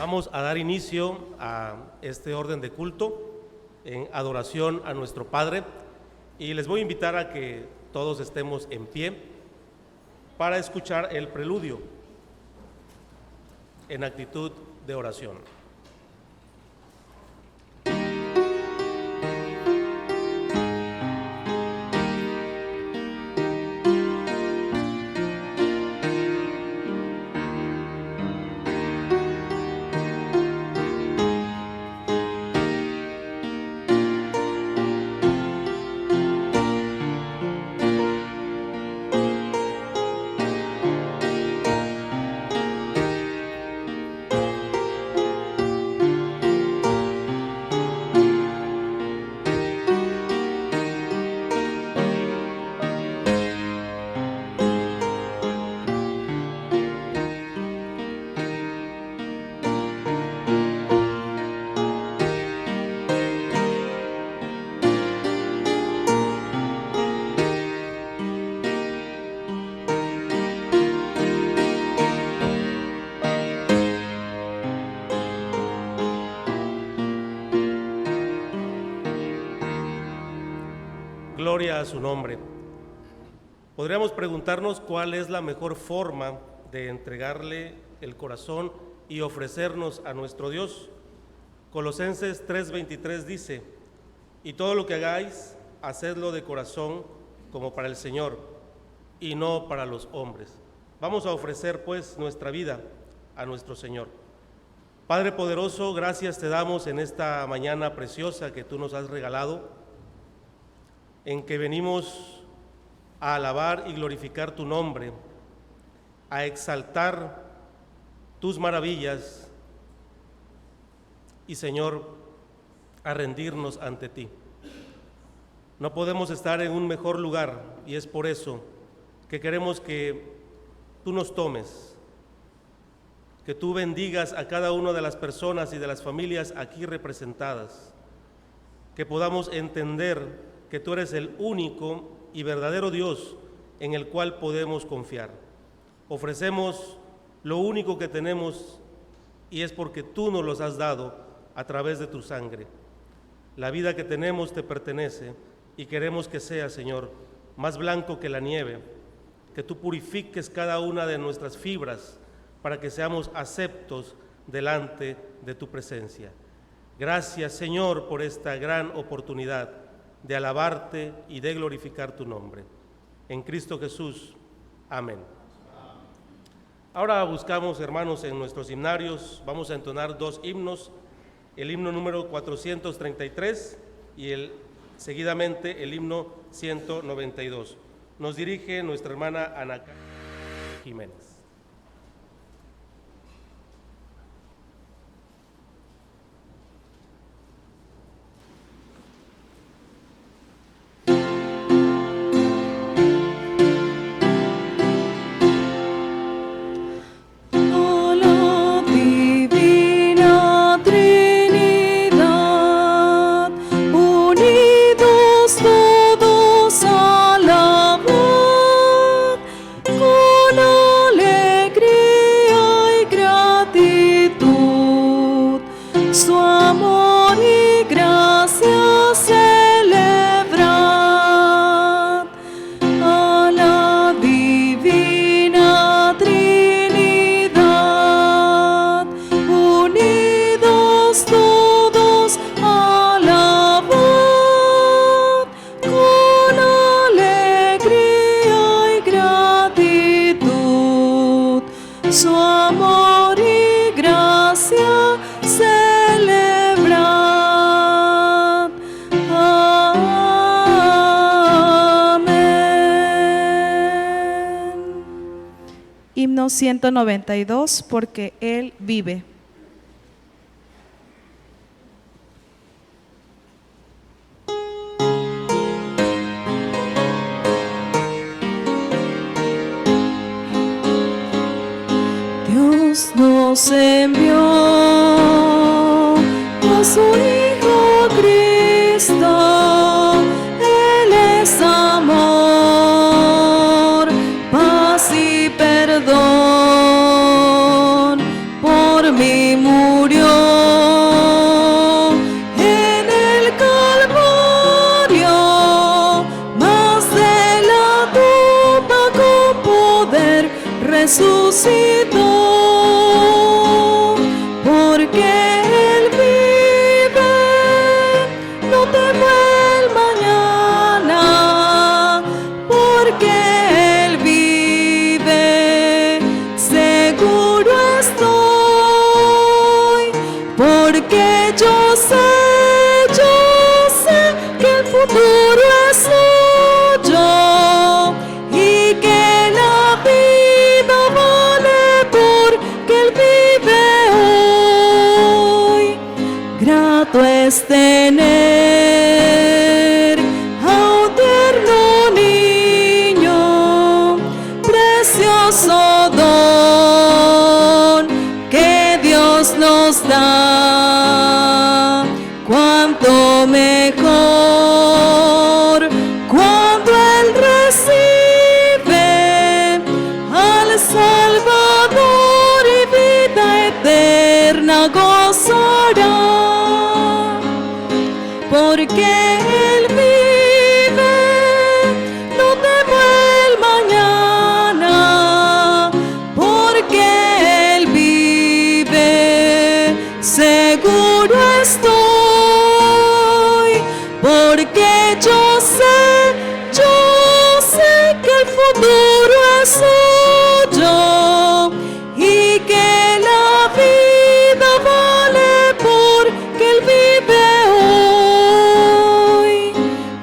Vamos a dar inicio a este orden de culto en adoración a nuestro Padre y les voy a invitar a que todos estemos en pie para escuchar el preludio en actitud de oración. Gloria a su nombre. Podríamos preguntarnos cuál es la mejor forma de entregarle el corazón y ofrecernos a nuestro Dios. Colosenses 3:23 dice: y todo lo que hagáis, hacedlo de corazón como para el Señor y no para los hombres. Vamos a ofrecer pues nuestra vida a nuestro Señor. Padre poderoso, gracias te damos en esta mañana preciosa que tú nos has regalado, en que venimos a alabar y glorificar tu nombre, a exaltar tus maravillas y, Señor, a rendirnos ante ti. No podemos estar en un mejor lugar y es por eso que queremos que tú nos tomes, que tú bendigas a cada una de las personas y de las familias aquí representadas, que podamos entender que tú eres el único y verdadero Dios en el cual podemos confiar. Ofrecemos lo único que tenemos y es porque tú nos los has dado a través de tu sangre. La vida que tenemos te pertenece y queremos que sea, Señor, más blanco que la nieve, que tú purifiques cada una de nuestras fibras para que seamos aceptos delante de tu presencia. Gracias, Señor, por esta gran oportunidad de alabarte y de glorificar tu nombre. En Cristo Jesús. Amén. Ahora buscamos, hermanos, en nuestros himnarios, vamos a entonar dos himnos, el himno número 433 y seguidamente el himno 192. Nos dirige nuestra hermana Ana Jiménez. Himno 192, porque Él vive. Dios nos envió a su Hijo Cristo, Él es amor, paz y perdón por mi mundo. resucitó, porque Él vive, no temo el mañana, porque Él vive, seguro estoy, porque yo sé que el futuro es suyo y que la vida vale porque Él vive hoy. Grato es tener a un tierno niño, precioso don que Dios nos da. Cuánto mejor cuando Él recibe al Salvador y vida eterna gozará, porque Él vive, no temo el mañana, porque Él vive, seguro estoy, porque yo sé que el futuro es suyo y que la vida vale porque Él vive hoy.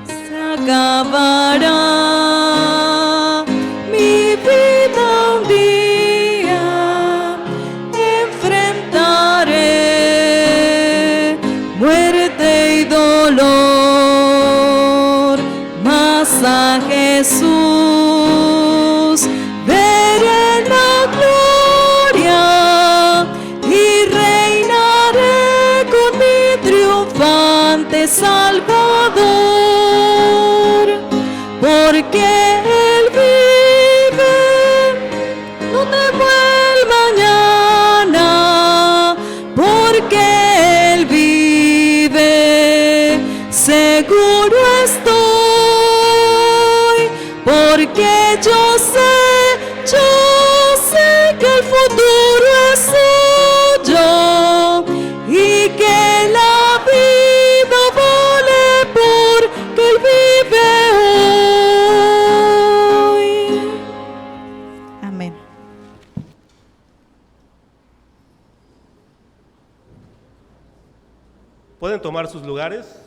Se acabará mi vida un día, enfrentaré muerte y dolor, mas a Jesús veré la gloria y reinaré con mi triunfante Salvador, porque Él vive, no temo el mañana, porque Él vive, seguro estoy, porque yo sé que el futuro es suyo y que la vida vale porque Él vive hoy. Amén. ¿Pueden tomar sus lugares?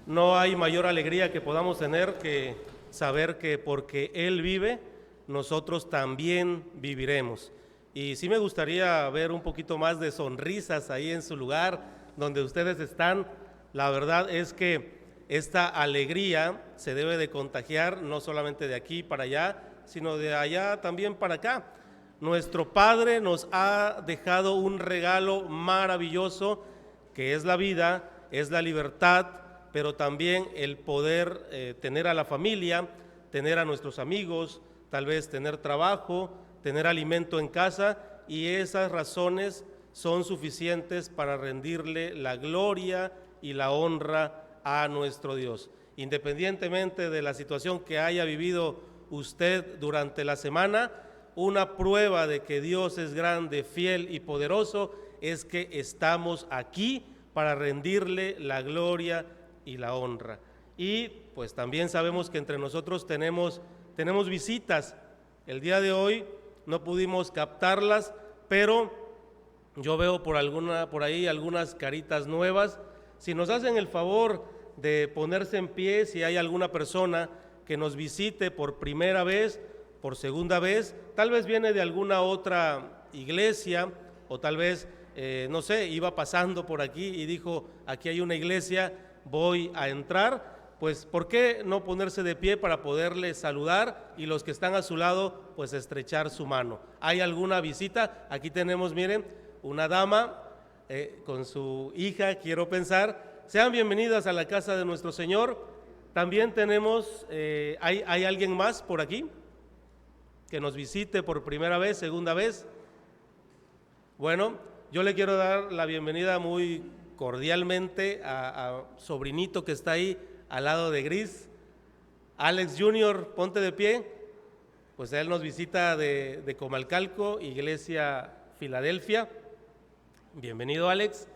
No hay mayor alegría que podamos tener que saber que porque Él vive, nosotros también viviremos. Y sí me gustaría ver un poquito más de sonrisas ahí en su lugar, donde ustedes están. La verdad es que esta alegría se debe de contagiar no solamente de aquí para allá, sino de allá también para acá. Nuestro Padre nos ha dejado un regalo maravilloso, que es la vida, es la libertad, pero también el poder tener a la familia, tener a nuestros amigos, tal vez tener trabajo, tener alimento en casa, y esas razones son suficientes para rendirle la gloria y la honra a nuestro Dios. Independientemente de la situación que haya vivido usted durante la semana, una prueba de que Dios es grande, fiel y poderoso es que estamos aquí para rendirle la gloria y la honra. Y pues también sabemos que entre nosotros tenemos visitas. El día de hoy no pudimos captarlas, pero yo veo por ahí algunas caritas nuevas. Si nos hacen el favor de ponerse en pie, si hay alguna persona que nos visite por primera vez, por segunda vez, tal vez viene de alguna otra iglesia, o tal vez, no sé, iba pasando por aquí y dijo, aquí hay una iglesia, voy a entrar. Pues ¿por qué no ponerse de pie para poderle saludar, y los que están a su lado pues estrechar su mano? ¿Hay alguna visita? Aquí tenemos, miren, una dama con su hija, quiero pensar. Sean bienvenidas a la casa de nuestro Señor. También tenemos, ¿hay alguien más por aquí que nos visite por primera vez, segunda vez? Bueno, yo le quiero dar la bienvenida muy cordialmente a sobrinito que está ahí al lado de Gris, Alex Jr., ponte de pie. Pues él nos visita de Comalcalco, Iglesia Filadelfia. Bienvenido, Alex.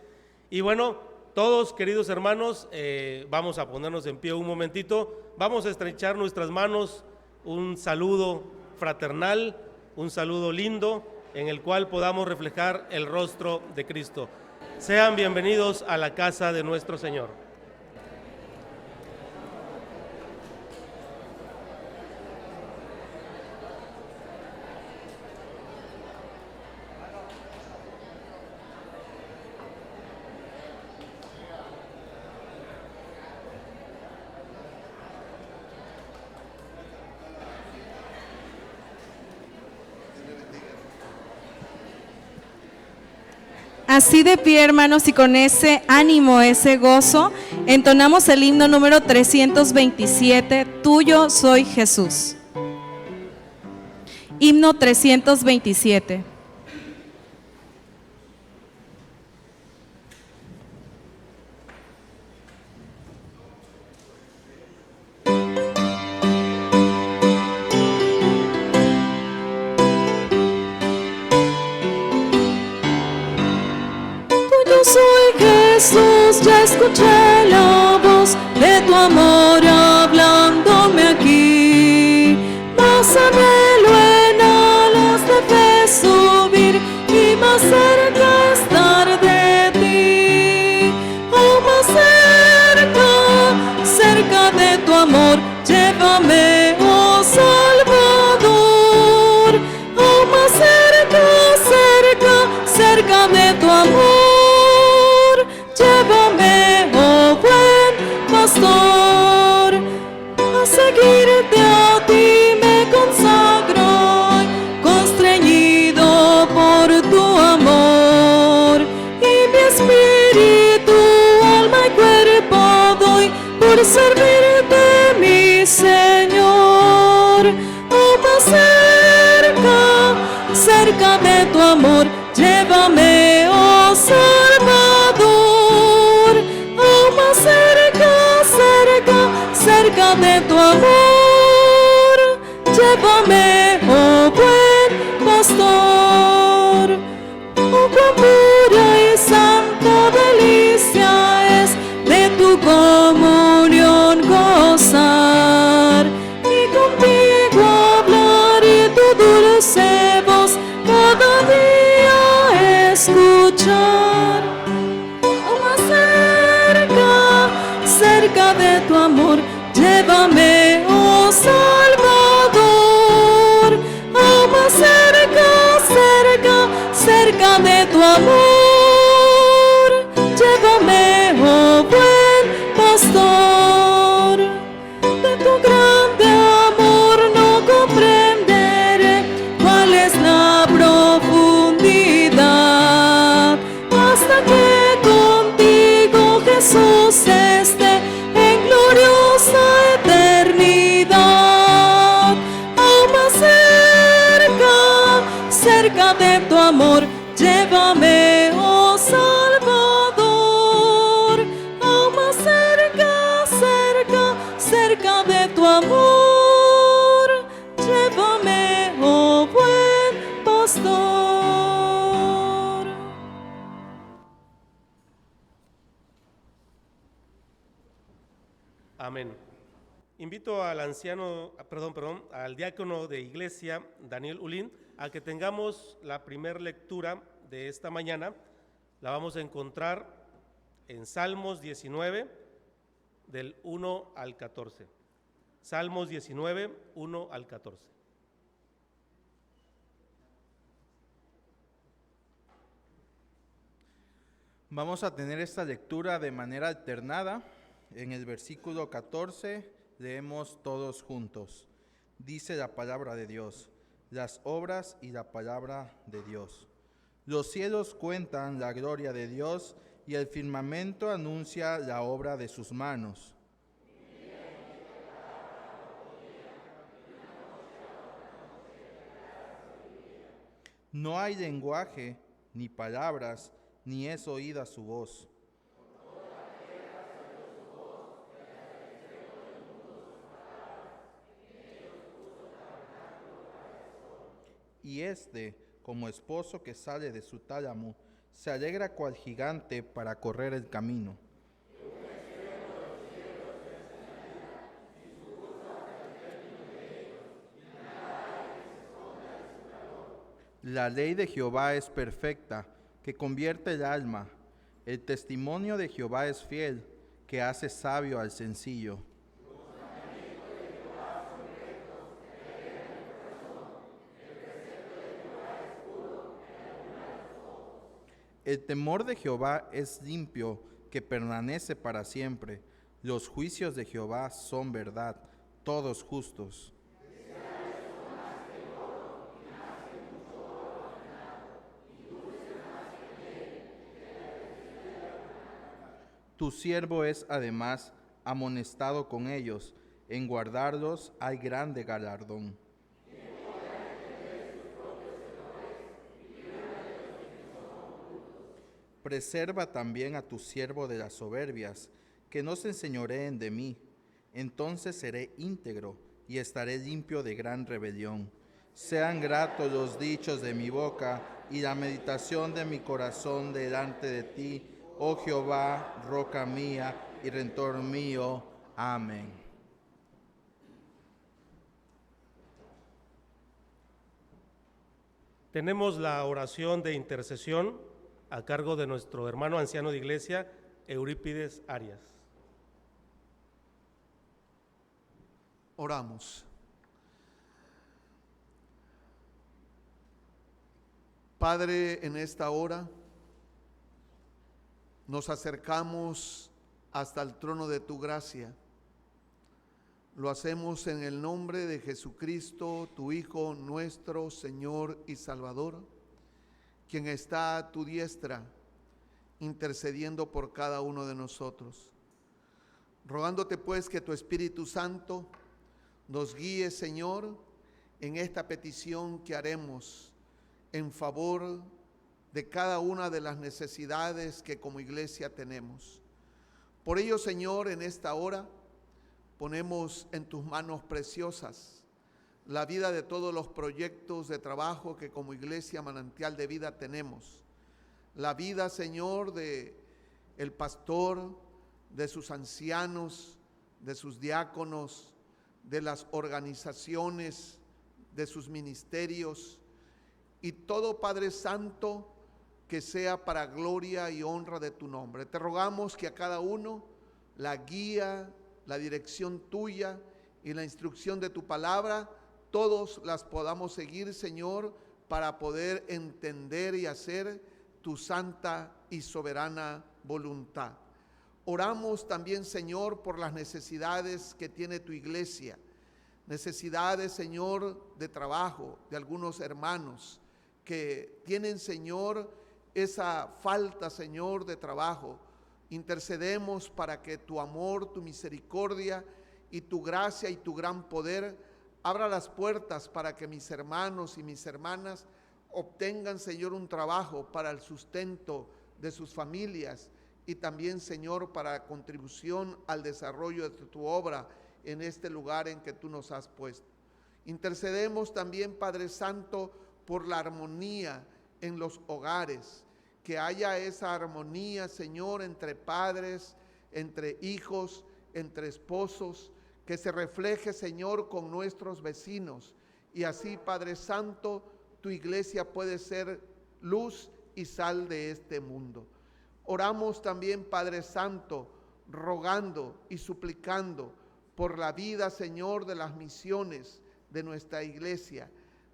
Y bueno, todos queridos hermanos, vamos a ponernos en pie un momentito. Vamos a estrechar nuestras manos, un saludo fraternal, un saludo lindo, en el cual podamos reflejar el rostro de Cristo. Sean bienvenidos a la casa de nuestro Señor. Así de pie, hermanos, y con ese ánimo, ese gozo, entonamos el himno número 327, Tuyo soy Jesús. Himno 327. Soy Jesús, ya escuché la voz de tu amor hablándome aquí. Más anhelo en alas de fe subir y más cerca estar de ti. Oh, más cerca, cerca de tu amor, llévame, oh Salvador. Oh, más cerca, cerca, cerca de tu amor. Llévame, oh buen pastor, a seguirte a ti me consagro, constreñido por tu amor, y mi espíritu, alma y cuerpo doy por servirte, mi Señor. Oh, más cerca, cerca de tu amor, llévame, oh Salvador. Oh, más cerca, cerca, cerca de tu amor, llévame, oh buen pastor. Oh, cuán pura y santa delicia es de tu comunión gozar, y contigo hablar y tu dulce voz cada día escuchar. Oh, más cerca, cerca de tu amor, llévame, oh Salvador. Oh, más cerca, cerca, cerca de tu amor, llévame, oh buen pastor. De tu grande amor no comprenderé cuál es la profundidad, hasta que contigo, Jesús, esté en gloriosa eternidad. Oh, más cerca, cerca de tu amor, llévame, oh Salvador. Oh, más cerca, cerca, cerca de tu amor, llévame, oh buen pastor. Amén. Invito al al diácono de iglesia, Daniel Ulín, a que tengamos la primera lectura de esta mañana. La vamos a encontrar en Salmos 19, del 1 al 14. Salmos 19, 1 al 14. Vamos a tener esta lectura de manera alternada. En el versículo 14 leemos todos juntos. Dice la palabra de Dios, las obras y la palabra de Dios. Los cielos cuentan la gloria de Dios y el firmamento anuncia la obra de sus manos. No hay lenguaje, ni palabras, ni es oída su voz. y éste, como esposo que sale de su tálamo, se alegra cual gigante para correr el camino. La ley de Jehová es perfecta, que convierte el alma. El testimonio de Jehová es fiel, que hace sabio al sencillo. El temor de Jehová es limpio, que permanece para siempre. Los juicios de Jehová son verdad, todos justos. Tu siervo es además amonestado con ellos, en guardarlos hay grande galardón. Preserva también a tu siervo de las soberbias, que no se enseñoreen de mí. Entonces seré íntegro y estaré limpio de gran rebelión. Sean gratos los dichos de mi boca y la meditación de mi corazón delante de ti, oh Jehová, roca mía y redentor mío. Amén. Tenemos la oración de intercesión a cargo de nuestro hermano anciano de iglesia, Eurípides Arias. Oramos. Padre, en esta hora nos acercamos hasta el trono de tu gracia. Lo hacemos en el nombre de Jesucristo, tu Hijo, nuestro Señor y Salvador, quien está a tu diestra, intercediendo por cada uno de nosotros. Rogándote pues que tu Espíritu Santo nos guíe, Señor, en esta petición que haremos en favor de cada una de las necesidades que como iglesia tenemos. Por ello, Señor, en esta hora ponemos en tus manos preciosas la vida de todos los proyectos de trabajo que como iglesia Manantial de Vida tenemos. La vida, Señor, de el pastor, de sus ancianos, de sus diáconos, de las organizaciones, de sus ministerios, y todo, Padre Santo, que sea para gloria y honra de tu nombre. Te rogamos que a cada uno la guía, la dirección tuya y la instrucción de tu palabra, todos las podamos seguir, Señor, para poder entender y hacer tu santa y soberana voluntad. Oramos también, Señor, por las necesidades que tiene tu iglesia. Necesidades, Señor, de trabajo de algunos hermanos que tienen, Señor, esa falta, Señor, de trabajo. Intercedemos para que tu amor, tu misericordia y tu gracia y tu gran poder abra las puertas para que mis hermanos y mis hermanas obtengan, Señor, un trabajo para el sustento de sus familias y también, Señor, para contribución al desarrollo de tu obra en este lugar en que tú nos has puesto. Intercedemos también, Padre Santo, por la armonía en los hogares, que haya esa armonía, Señor, entre padres, entre hijos, entre esposos, que se refleje, Señor, con nuestros vecinos. Y así, Padre Santo, tu iglesia puede ser luz y sal de este mundo. Oramos también, Padre Santo, rogando y suplicando por la vida, Señor, de las misiones de nuestra iglesia,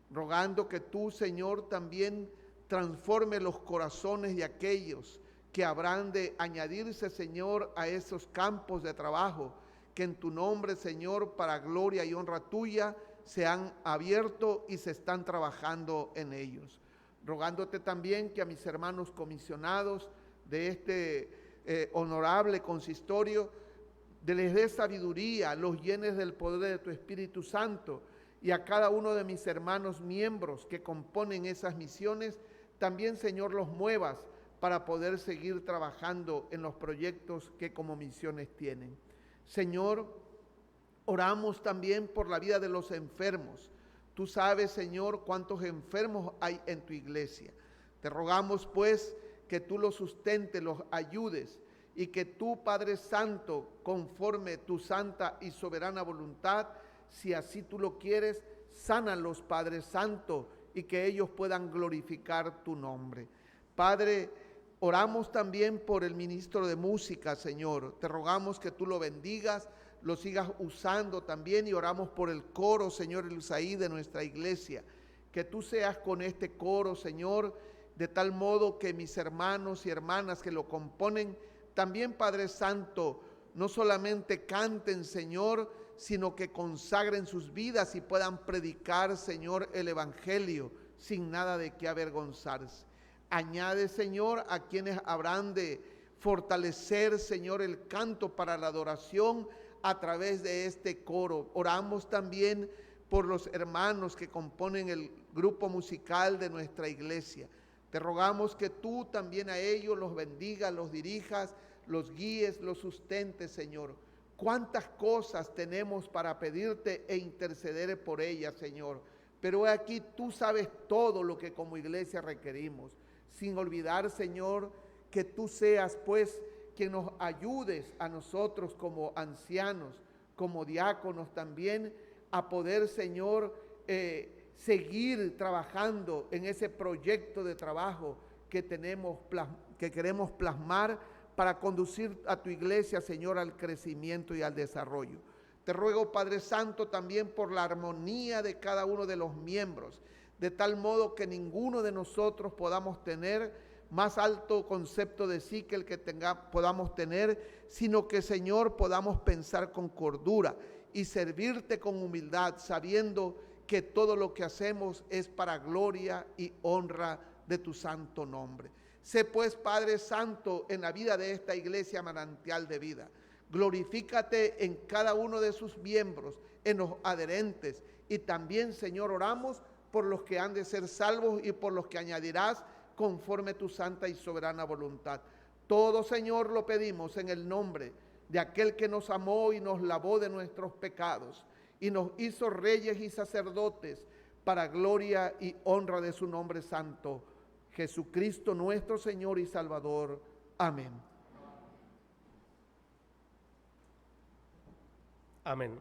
rogando que tú, Señor, también transforme los corazones de aquellos que habrán de añadirse, Señor, a esos campos de trabajo que en tu nombre, Señor, para gloria y honra tuya, se han abierto y se están trabajando en ellos. Rogándote también que a mis hermanos comisionados de este honorable consistorio, les dé sabiduría, los llenes del poder de tu Espíritu Santo, y a cada uno de mis hermanos miembros que componen esas misiones, también, Señor, los muevas para poder seguir trabajando en los proyectos que como misiones tienen. Señor, oramos también por la vida de los enfermos. Tú sabes, Señor, cuántos enfermos hay en tu iglesia. Te rogamos, pues, que tú los sustentes, los ayudes, y que tú, Padre Santo, conforme tu santa y soberana voluntad, si así tú lo quieres, sánalos, Padre Santo, y que ellos puedan glorificar tu nombre. Padre, oramos también por el ministro de música, Señor. Te rogamos que tú lo bendigas, lo sigas usando también, y oramos por el coro, Señor, el USAID de nuestra iglesia. Que tú seas con este coro, Señor, de tal modo que mis hermanos y hermanas que lo componen, también, Padre Santo, no solamente canten, Señor, sino que consagren sus vidas y puedan predicar, Señor, el evangelio sin nada de qué avergonzarse. Añade, Señor, a quienes habrán de fortalecer, Señor, el canto para la adoración a través de este coro. Oramos también por los hermanos que componen el grupo musical de nuestra iglesia. Te rogamos que tú también a ellos los bendigas, los dirijas, los guíes, los sustentes, Señor. Cuántas cosas tenemos para pedirte e interceder por ellas, Señor. Pero aquí tú sabes todo lo que como iglesia requerimos. Sin olvidar, Señor, que tú seas, pues, quien nos ayudes a nosotros como ancianos, como diáconos también, a poder, Señor, seguir trabajando en ese proyecto de trabajo que queremos plasmar para conducir a tu iglesia, Señor, al crecimiento y al desarrollo. Te ruego, Padre Santo, también por la armonía de cada uno de los miembros, de tal modo que ninguno de nosotros podamos tener más alto concepto de sí que el que podamos tener, sino que, Señor, podamos pensar con cordura y servirte con humildad, sabiendo que todo lo que hacemos es para gloria y honra de tu santo nombre. Sé pues, Padre Santo, en la vida de esta iglesia manantial de vida. Glorifícate en cada uno de sus miembros, en los adherentes, y también, Señor, oramos por los que han de ser salvos y por los que añadirás conforme tu santa y soberana voluntad. Todo, Señor, lo pedimos en el nombre de aquel que nos amó y nos lavó de nuestros pecados y nos hizo reyes y sacerdotes para gloria y honra de su nombre santo, Jesucristo nuestro Señor y Salvador. Amén. Amén.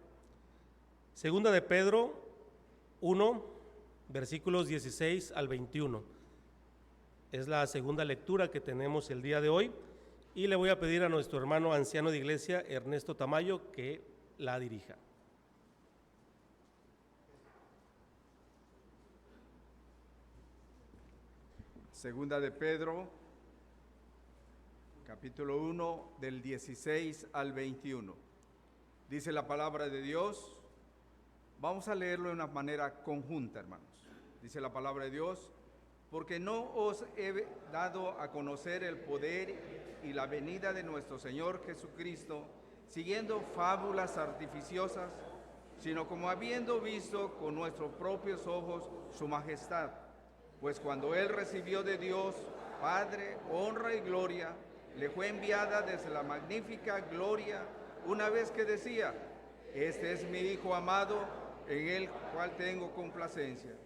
Segunda de Pedro 1, versículos 16 al 21. Es la segunda lectura que tenemos el día de hoy y le voy a pedir a nuestro hermano anciano de iglesia, Ernesto Tamayo, que la dirija. Segunda de Pedro, capítulo 1, del 16 al 21. Dice la palabra de Dios. Vamos a leerlo de una manera conjunta, hermanos. Dice la palabra de Dios: porque no os he dado a conocer el poder y la venida de nuestro Señor Jesucristo, siguiendo fábulas artificiosas, sino como habiendo visto con nuestros propios ojos su majestad. Pues cuando Él recibió de Dios, Padre, honra y gloria, le fue enviada desde la magnífica gloria, una vez que decía: este es mi Hijo amado, en el cual tengo complacencia.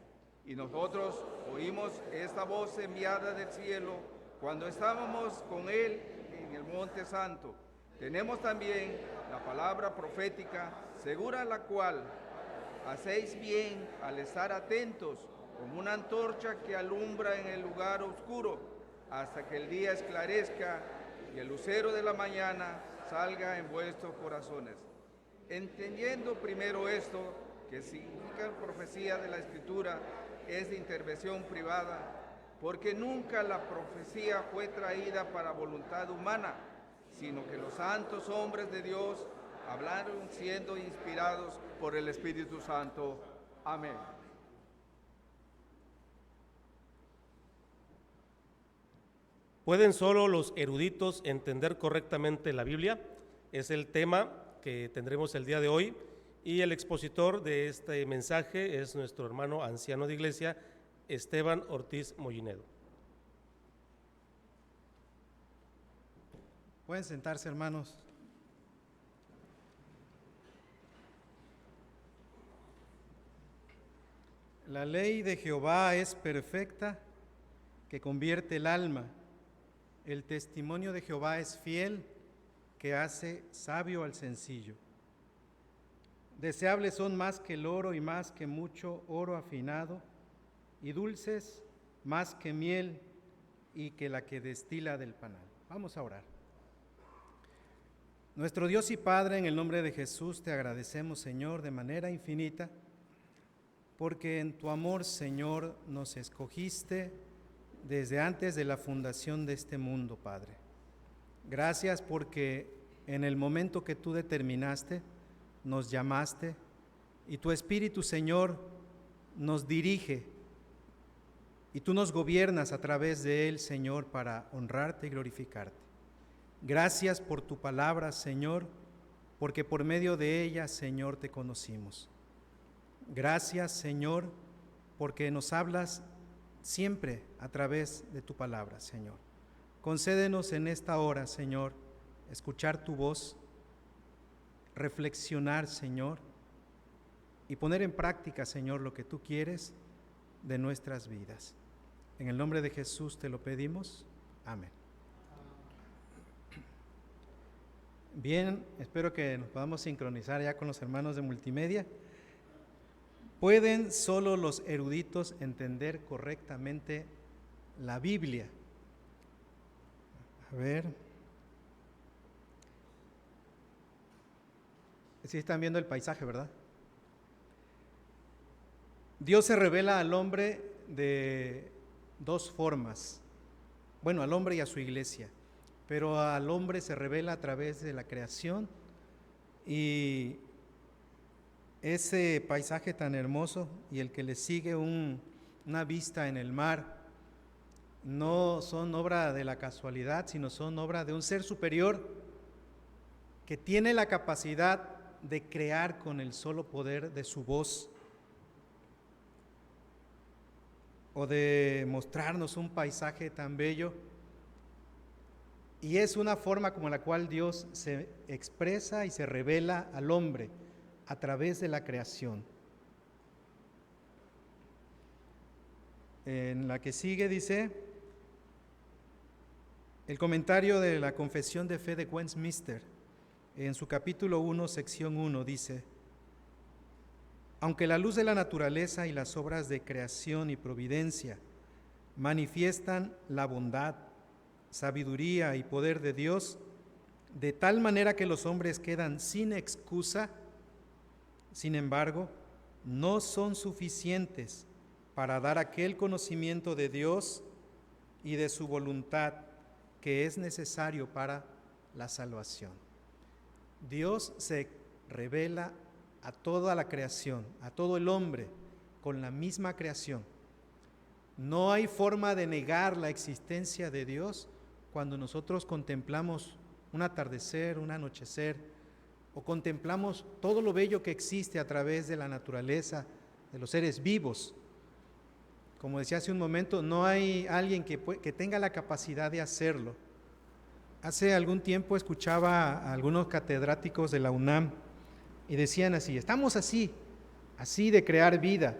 Y nosotros oímos esta voz enviada del cielo cuando estábamos con Él en el Monte Santo. Tenemos también la palabra profética, segura la cual hacéis bien al estar atentos, como una antorcha que alumbra en el lugar oscuro, hasta que el día esclarezca y el lucero de la mañana salga en vuestros corazones. Entendiendo primero esto, que significa profecía de la Escritura, es de intervención privada, porque nunca la profecía fue traída para voluntad humana, sino que los santos hombres de Dios hablaron siendo inspirados por el Espíritu Santo. Amén. ¿Pueden solo los eruditos entender correctamente la Biblia? Es el tema que tendremos el día de hoy y el expositor de este mensaje es nuestro hermano anciano de iglesia, Esteban Ortiz Mollinedo. Pueden sentarse, hermanos. La ley de Jehová es perfecta, que convierte el alma. El testimonio de Jehová es fiel, que hace sabio al sencillo. Deseables son más que el oro y más que mucho oro afinado, y dulces más que miel y que la que destila del panal. Vamos a orar. Nuestro Dios y Padre, en el nombre de Jesús te agradecemos, Señor, de manera infinita, porque en tu amor, Señor, nos escogiste desde antes de la fundación de este mundo, Padre. Gracias porque en el momento que tú determinaste, nos llamaste y tu Espíritu, Señor, nos dirige y tú nos gobiernas a través de él, Señor, para honrarte y glorificarte. Gracias por tu palabra, Señor, porque por medio de ella, Señor, te conocimos. Gracias, Señor, porque nos hablas siempre a través de tu palabra, Señor. Concédenos en esta hora, Señor, escuchar tu voz, reflexionar, Señor, y poner en práctica, Señor, lo que tú quieres de nuestras vidas. En el nombre de Jesús te lo pedimos. Amén. Bien, espero que nos podamos sincronizar ya con los hermanos de multimedia. ¿Pueden solo los eruditos entender correctamente la Biblia? A ver. Sí están viendo el paisaje, ¿verdad? Dios se revela al hombre de dos formas. Bueno, al hombre y a su iglesia. Pero al hombre se revela a través de la creación, y ese paisaje tan hermoso y el que le sigue una vista en el mar no son obra de la casualidad, sino son obra de un ser superior que tiene la capacidad de crear con el solo poder de su voz, o de mostrarnos un paisaje tan bello. Y es una forma como la cual Dios se expresa y se revela al hombre a través de la creación. En la que sigue dice, el comentario de la Confesión de Fe de Westminster, en su capítulo 1, sección 1, dice: aunque la luz de la naturaleza y las obras de creación y providencia manifiestan la bondad, sabiduría y poder de Dios, de tal manera que los hombres quedan sin excusa, sin embargo, no son suficientes para dar aquel conocimiento de Dios y de su voluntad que es necesario para la salvación. Dios se revela a toda la creación, a todo el hombre, con la misma creación. No hay forma de negar la existencia de Dios cuando nosotros contemplamos un atardecer, un anochecer, o contemplamos todo lo bello que existe a través de la naturaleza, de los seres vivos. Como decía hace un momento, no hay alguien que tenga la capacidad de hacerlo. Hace algún tiempo escuchaba a algunos catedráticos de la UNAM y decían así: estamos así de crear vida,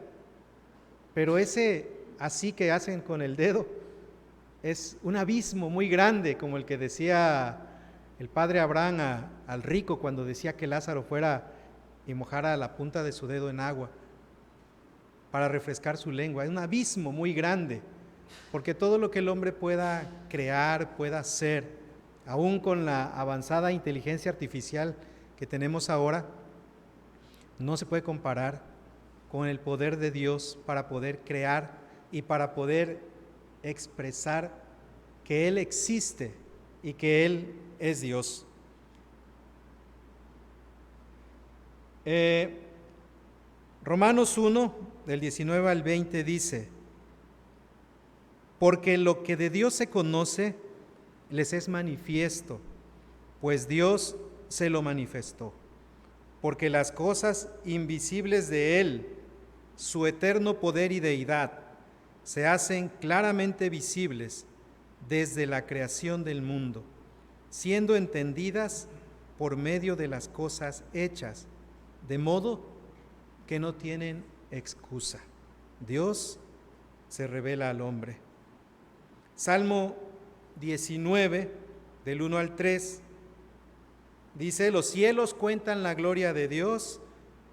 pero ese así que hacen con el dedo es un abismo muy grande, como el que decía el padre Abraham al rico cuando decía que Lázaro fuera y mojara la punta de su dedo en agua para refrescar su lengua. Es un abismo muy grande, porque todo lo que el hombre pueda crear, pueda hacer, aún con la avanzada inteligencia artificial que tenemos ahora, no se puede comparar con el poder de Dios para poder crear y para poder expresar que Él existe y que Él es Dios. Romanos 1, del 19 al 20 dice: porque lo que de Dios se conoce les es manifiesto, pues Dios se lo manifestó. Porque las cosas invisibles de Él, su eterno poder y deidad, se hacen claramente visibles desde la creación del mundo, siendo entendidas por medio de las cosas hechas, de modo que no tienen excusa. Dios se revela al hombre. Salmo 19, del 1 al 3, dice: los cielos cuentan la gloria de Dios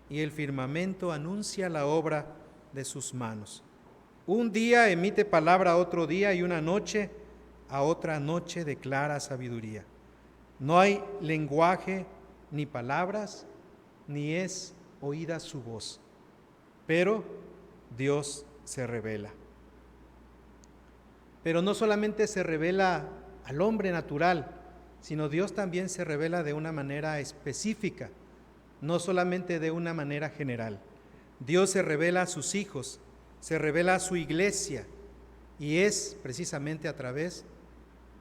y el firmamento anuncia la obra de sus manos. Un día emite palabra a otro día y una noche a otra noche declara sabiduría. No hay lenguaje ni palabras, ni es oída su voz, pero Dios se revela. Pero no solamente se revela al hombre natural, sino Dios también se revela de una manera específica, no solamente de una manera general. Dios se revela a sus hijos, se revela a su iglesia, y es precisamente a través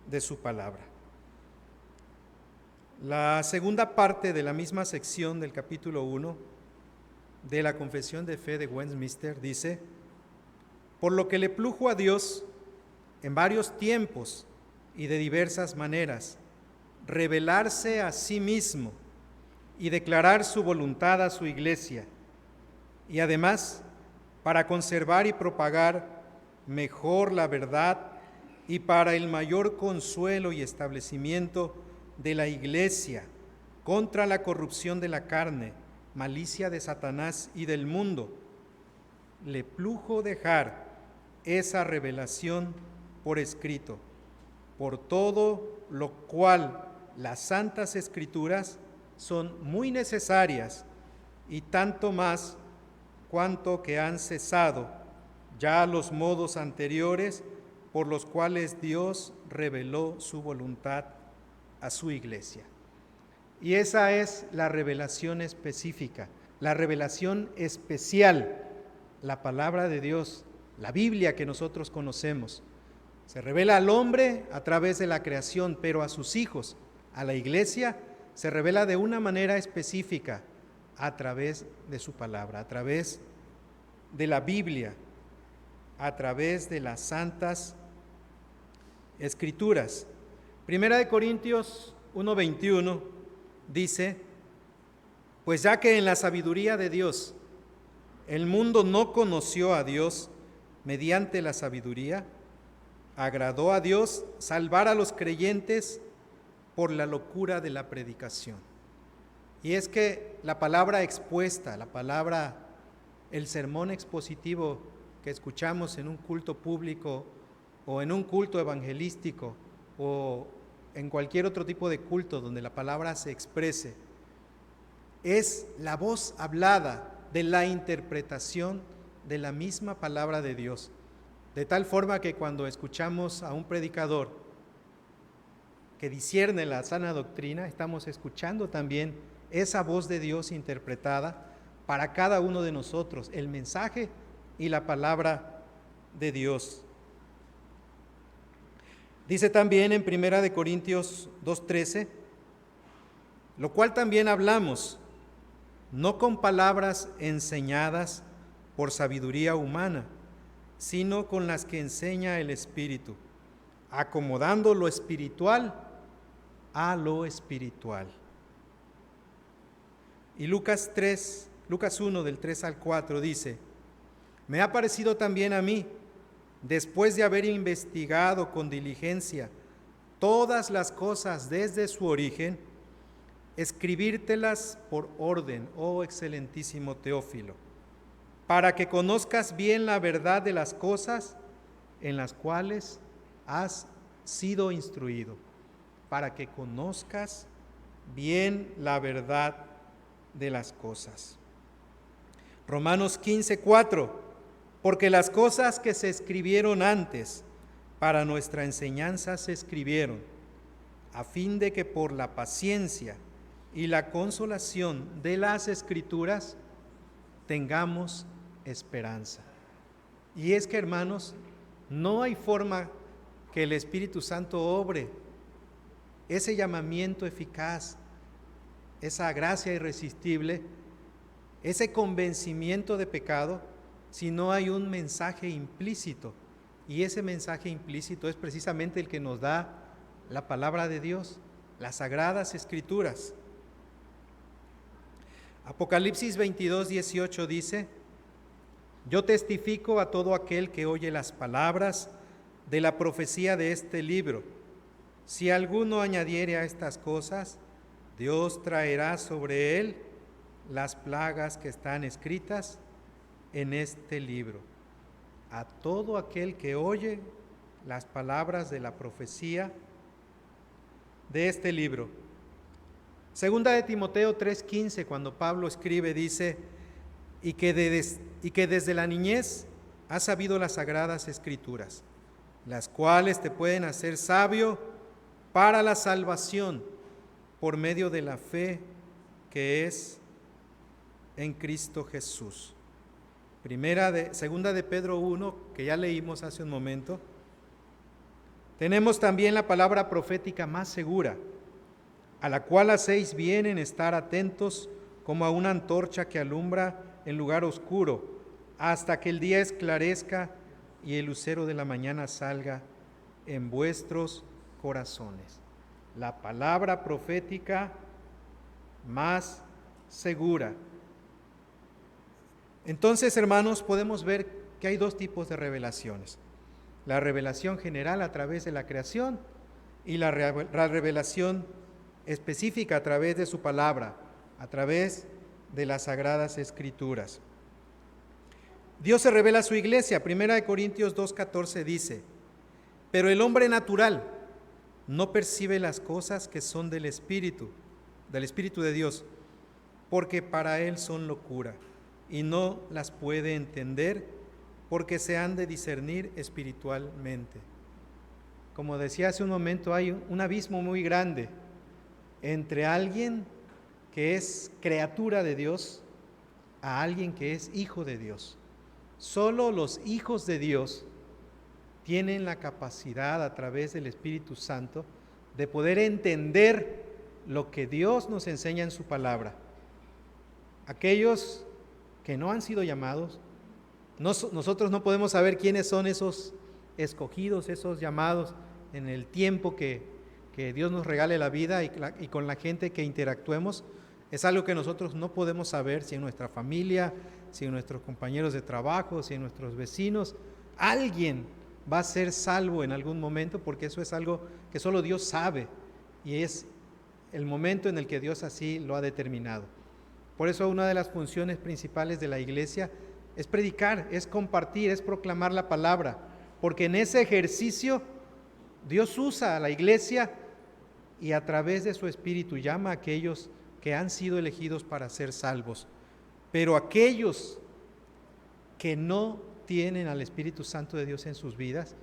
de su palabra. La segunda parte de la misma sección del capítulo 1 de la Confesión de Fe de Westminster dice: por lo que le plujo a Dios en varios tiempos y de diversas maneras, revelarse a sí mismo y declarar su voluntad a su iglesia, y además para conservar y propagar mejor la verdad y para el mayor consuelo y establecimiento de la iglesia contra la corrupción de la carne, malicia de Satanás y del mundo, le plujo dejar esa revelación por escrito, por todo lo cual las santas escrituras son muy necesarias, y tanto más cuanto que han cesado ya los modos anteriores por los cuales Dios reveló su voluntad a su iglesia. Y esa es la revelación específica, la revelación especial, la palabra de Dios, la Biblia que nosotros conocemos. Se revela al hombre a través de la creación, pero a sus hijos, a la iglesia, se revela de una manera específica a través de su palabra, a través de la Biblia, a través de las santas escrituras. Primera de Corintios 1:21 dice: pues ya que en la sabiduría de Dios el mundo no conoció a Dios mediante la sabiduría, agradó a Dios salvar a los creyentes por la locura de la predicación. Y es que la palabra expuesta, el sermón expositivo que escuchamos en un culto público o en un culto evangelístico o en cualquier otro tipo de culto donde la palabra se exprese, es la voz hablada de la interpretación de la misma palabra de Dios. De tal forma que cuando escuchamos a un predicador que discierne la sana doctrina, estamos escuchando también esa voz de Dios interpretada para cada uno de nosotros, el mensaje y la palabra de Dios. Dice también en 1 Corintios 2:13, lo cual también hablamos, no con palabras enseñadas por sabiduría humana, sino con las que enseña el Espíritu, acomodando lo espiritual a lo espiritual. Y Lucas 1 del 3 al 4 dice: me ha parecido también a mí, después de haber investigado con diligencia todas las cosas desde su origen, escribírtelas por orden, oh excelentísimo Teófilo, para que conozcas bien la verdad de las cosas en las cuales has sido instruido, para que conozcas bien la verdad de las cosas. Romanos 15:4, porque las cosas que se escribieron antes para nuestra enseñanza se escribieron, a fin de que por la paciencia y la consolación de las Escrituras tengamos esperanza. Y es que, hermanos, no hay forma que el Espíritu Santo obre ese llamamiento eficaz, esa gracia irresistible, ese convencimiento de pecado, si no hay un mensaje implícito. Y ese mensaje implícito es precisamente el que nos da la palabra de Dios, las sagradas escrituras. Apocalipsis 22:18 dice: Yo testifico a todo aquel que oye las palabras de la profecía de este libro. Si alguno añadiere a estas cosas, Dios traerá sobre él las plagas que están escritas en este libro. A todo aquel que oye las palabras de la profecía de este libro. Segunda de Timoteo 3:15, cuando Pablo escribe, dice, y que desde la niñez has sabido las sagradas escrituras, las cuales te pueden hacer sabio para la salvación por medio de la fe que es en Cristo Jesús. Segunda de Pedro 1, que ya leímos hace un momento. Tenemos también la palabra profética más segura, a la cual hacéis bien en estar atentos como a una antorcha que alumbra en lugar oscuro, hasta que el día esclarezca y el lucero de la mañana salga en vuestros corazones. La palabra profética más segura. Entonces, hermanos, podemos ver que hay dos tipos de revelaciones. La revelación general a través de la creación y la revelación específica a través de su palabra, a través de las Sagradas Escrituras. Dios se revela a su iglesia. 1 Corintios 2:14 dice, pero el hombre natural no percibe las cosas que son del Espíritu de Dios, porque para él son locura, y no las puede entender, porque se han de discernir espiritualmente. Como decía hace un momento, hay un abismo muy grande entre alguien que es criatura de Dios a alguien que es hijo de Dios. Solo los hijos de Dios tienen la capacidad a través del Espíritu Santo de poder entender lo que Dios nos enseña en su palabra. Aquellos que no han sido llamados, nosotros no podemos saber quiénes son esos escogidos, esos llamados en el tiempo que Dios nos regale la vida y con la gente que interactuemos. Es algo que nosotros no podemos saber, si en nuestra familia, si en nuestros compañeros de trabajo, si en nuestros vecinos, alguien va a ser salvo en algún momento, porque eso es algo que solo Dios sabe y es el momento en el que Dios así lo ha determinado. Por eso una de las funciones principales de la iglesia es predicar, es compartir, es proclamar la palabra, porque en ese ejercicio Dios usa a la iglesia y a través de su Espíritu llama a aquellos que han sido elegidos para ser salvos. Pero aquellos que no tienen al Espíritu Santo de Dios en sus vidas,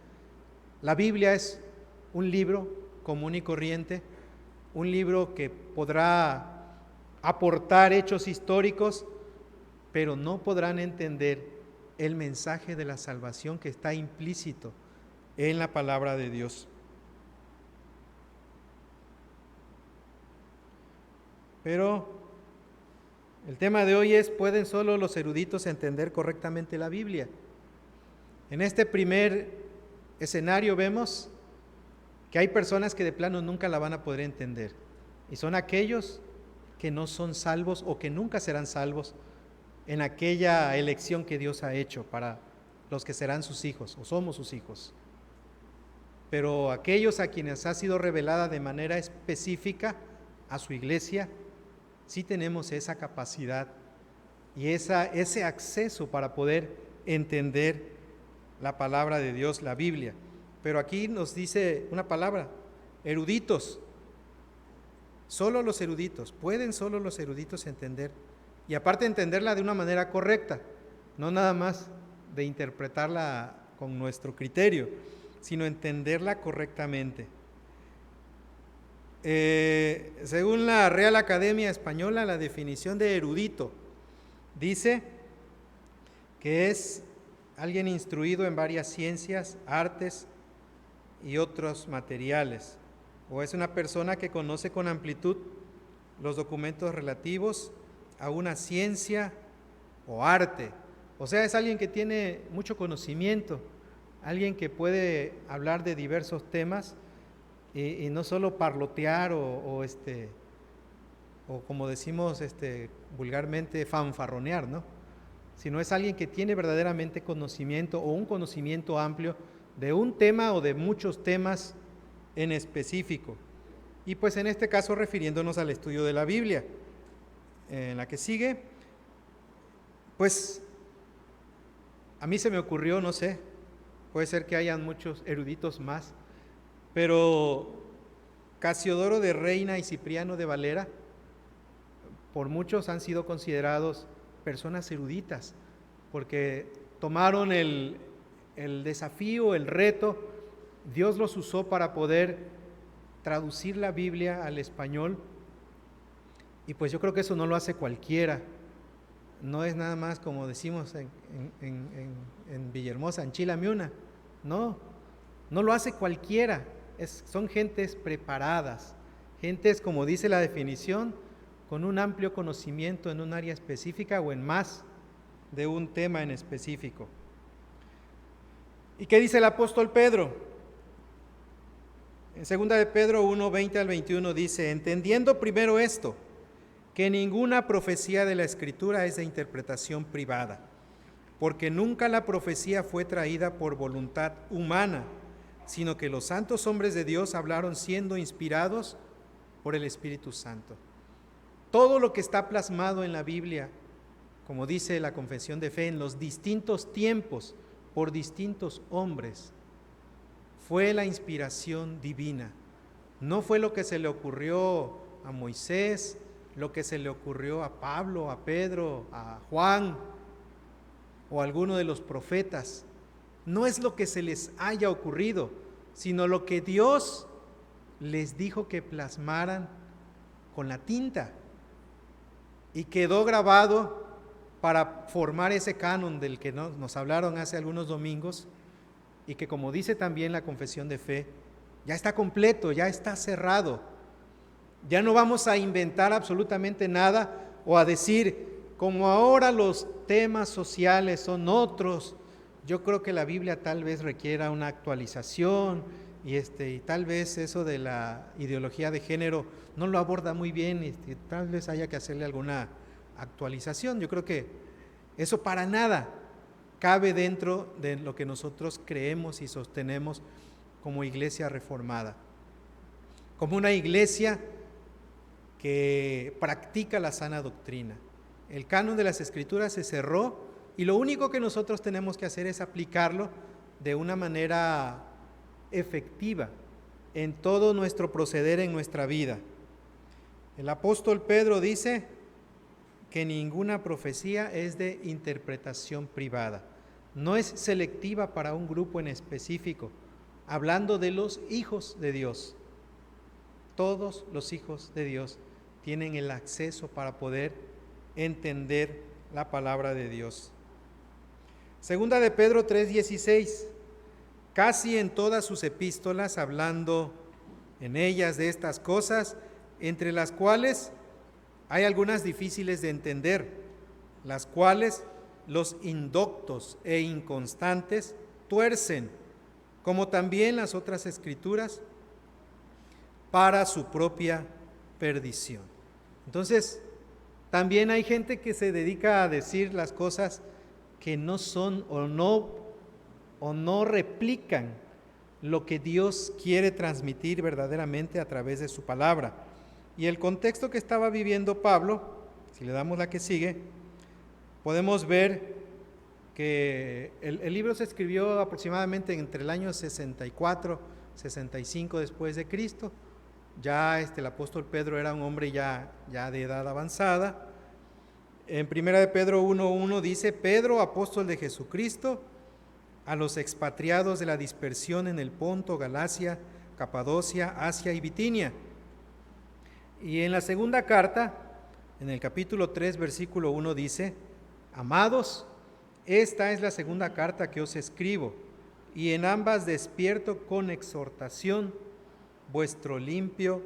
la Biblia es un libro común y corriente, un libro que podrá aportar hechos históricos, pero no podrán entender el mensaje de la salvación que está implícito en la palabra de Dios. Pero el tema de hoy es, ¿pueden solo los eruditos entender correctamente la Biblia? En este primer escenario vemos que hay personas que de plano nunca la van a poder entender, y son aquellos que no son salvos o que nunca serán salvos en aquella elección que Dios ha hecho para los que serán sus hijos o somos sus hijos. Pero aquellos a quienes ha sido revelada de manera específica a su iglesia, sí tenemos esa capacidad y ese acceso para poder entender la palabra de Dios, la Biblia. Pero aquí nos dice una palabra, eruditos. Solo los eruditos, pueden solo los eruditos entender. Y aparte entenderla de una manera correcta, no nada más de interpretarla con nuestro criterio, sino entenderla correctamente. Según la Real Academia Española, la definición de erudito dice que es alguien instruido en varias ciencias, artes y otros materiales, o es una persona que conoce con amplitud los documentos relativos a una ciencia o arte. O sea, es alguien que tiene mucho conocimiento, alguien que puede hablar de diversos temas y no solo parlotear o como decimos vulgarmente, fanfarronear, ¿no? sino es alguien que tiene verdaderamente conocimiento o un conocimiento amplio de un tema o de muchos temas en específico. Y pues en este caso refiriéndonos al estudio de la Biblia. En la que sigue, pues a mí se me ocurrió, no sé, puede ser que hayan muchos eruditos más, pero Casiodoro de Reina y Cipriano de Valera, por muchos han sido considerados personas eruditas, porque tomaron el desafío, el reto, Dios los usó para poder traducir la Biblia al español, y pues yo creo que eso no lo hace cualquiera, no es nada más como decimos en Villahermosa, enchilame una, no lo hace cualquiera, son gentes preparadas, gentes, como dice la definición, con un amplio conocimiento en un área específica o en más de un tema en específico. ¿Y qué dice el apóstol Pedro? En 2 de Pedro 1, 20 al 21 dice, entendiendo primero esto, que ninguna profecía de la Escritura es de interpretación privada, porque nunca la profecía fue traída por voluntad humana, sino que los santos hombres de Dios hablaron siendo inspirados por el Espíritu Santo. Todo lo que está plasmado en la Biblia, como dice la Confesión de Fe, en los distintos tiempos, por distintos hombres, fue la inspiración divina. No fue lo que se le ocurrió a Moisés, lo que se le ocurrió a Pablo, a Pedro, a Juan o a alguno de los profetas. No es lo que se les haya ocurrido, sino lo que Dios les dijo que plasmaran con la tinta y quedó grabado para formar ese canon del que nos hablaron hace algunos domingos y que, como dice también la Confesión de Fe, ya está completo, ya está cerrado. Ya no vamos a inventar absolutamente nada o a decir, como ahora los temas sociales son otros, yo creo que la Biblia tal vez requiera una actualización y tal vez eso de la ideología de género no lo aborda muy bien y tal vez haya que hacerle alguna actualización. Yo creo que eso para nada cabe dentro de lo que nosotros creemos y sostenemos como iglesia reformada, como una iglesia que practica la sana doctrina. El canon de las Escrituras se cerró y lo único que nosotros tenemos que hacer es aplicarlo de una manera efectiva en todo nuestro proceder en nuestra vida. El apóstol Pedro dice que ninguna profecía es de interpretación privada, no es selectiva para un grupo en específico, hablando de los hijos de Dios. Todos los hijos de Dios tienen el acceso para poder entender la palabra de Dios. Segunda de Pedro 3:16, casi en todas sus epístolas, hablando en ellas de estas cosas, entre las cuales hay algunas difíciles de entender, las cuales los indoctos e inconstantes tuercen, como también las otras escrituras, para su propia perdición. Entonces, también hay gente que se dedica a decir las cosas que no son o no replican lo que Dios quiere transmitir verdaderamente a través de su palabra. Y el contexto que estaba viviendo Pablo, si le damos la que sigue, podemos ver que el libro se escribió aproximadamente entre el año 64, 65 después de Cristo. Ya el apóstol Pedro era un hombre ya de edad avanzada. En 1 de Pedro 1:1 dice, Pedro, apóstol de Jesucristo, a los expatriados de la dispersión en el Ponto, Galacia, Capadocia, Asia y Bitinia. Y en la segunda carta, en el capítulo 3, versículo 1 dice, amados, esta es la segunda carta que os escribo, y en ambas despierto con exhortación vuestro limpio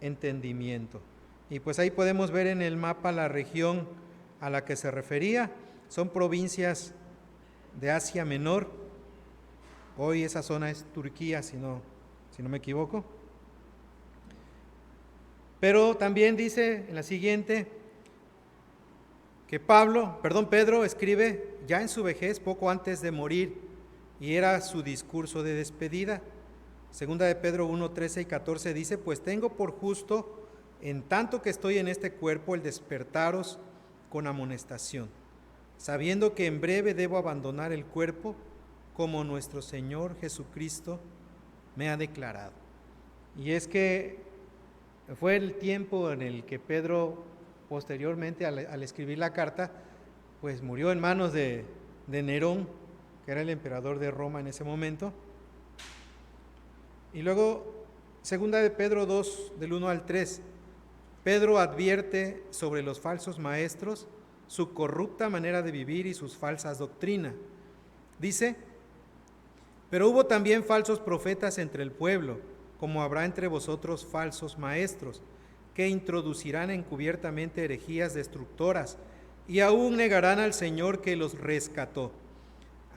entendimiento. Y pues ahí podemos ver en el mapa la región a la que se refería, son provincias de Asia Menor, hoy esa zona es Turquía, si no me equivoco. Pero también dice en la siguiente, que Pedro escribe ya en su vejez, poco antes de morir, y era su discurso de despedida. Segunda de Pedro 1, 13 y 14 dice: pues tengo por justo, en tanto que estoy en este cuerpo, el despertaros con amonestación, sabiendo que en breve debo abandonar el cuerpo, como nuestro Señor Jesucristo me ha declarado. Y es que fue el tiempo en el que Pedro, posteriormente al escribir la carta, pues murió en manos de Nerón, que era el emperador de Roma en ese momento. Y luego, segunda de Pedro 2, del 1 al 3, Pedro advierte sobre los falsos maestros, su corrupta manera de vivir y sus falsas doctrinas. Dice: pero hubo también falsos profetas entre el pueblo, como habrá entre vosotros falsos maestros, que introducirán encubiertamente herejías destructoras, y aún negarán al Señor que los rescató,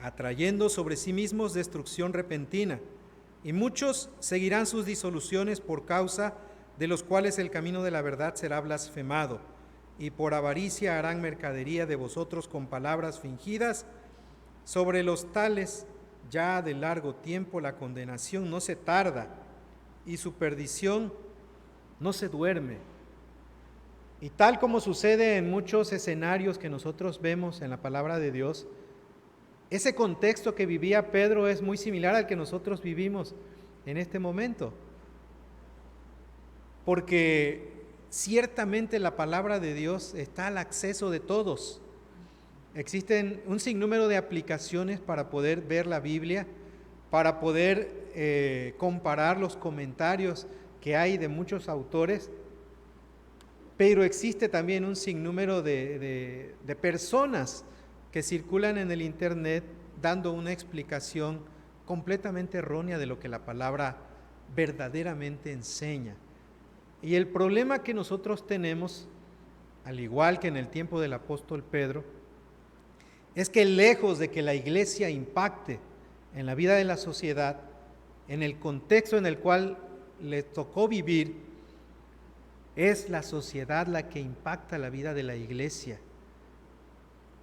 atrayendo sobre sí mismos destrucción repentina. Y muchos seguirán sus disoluciones, por causa de los cuales el camino de la verdad será blasfemado, y por avaricia harán mercadería de vosotros con palabras fingidas. Sobre los tales, ya de largo tiempo la condenación no se tarda, y su perdición no se duerme. Y tal como sucede en muchos escenarios que nosotros vemos en la palabra de Dios, ese contexto que vivía Pedro es muy similar al que nosotros vivimos en este momento. Porque ciertamente la palabra de Dios está al acceso de todos. Existen un sinnúmero de aplicaciones para poder ver la Biblia, para poder comparar los comentarios que hay de muchos autores, pero existe también un sinnúmero de personas que circulan en el internet dando una explicación completamente errónea de lo que la palabra verdaderamente enseña. Y el problema que nosotros tenemos, al igual que en el tiempo del apóstol Pedro, es que lejos de que la iglesia impacte en la vida de la sociedad, en el contexto en el cual le tocó vivir, es la sociedad la que impacta la vida de la iglesia.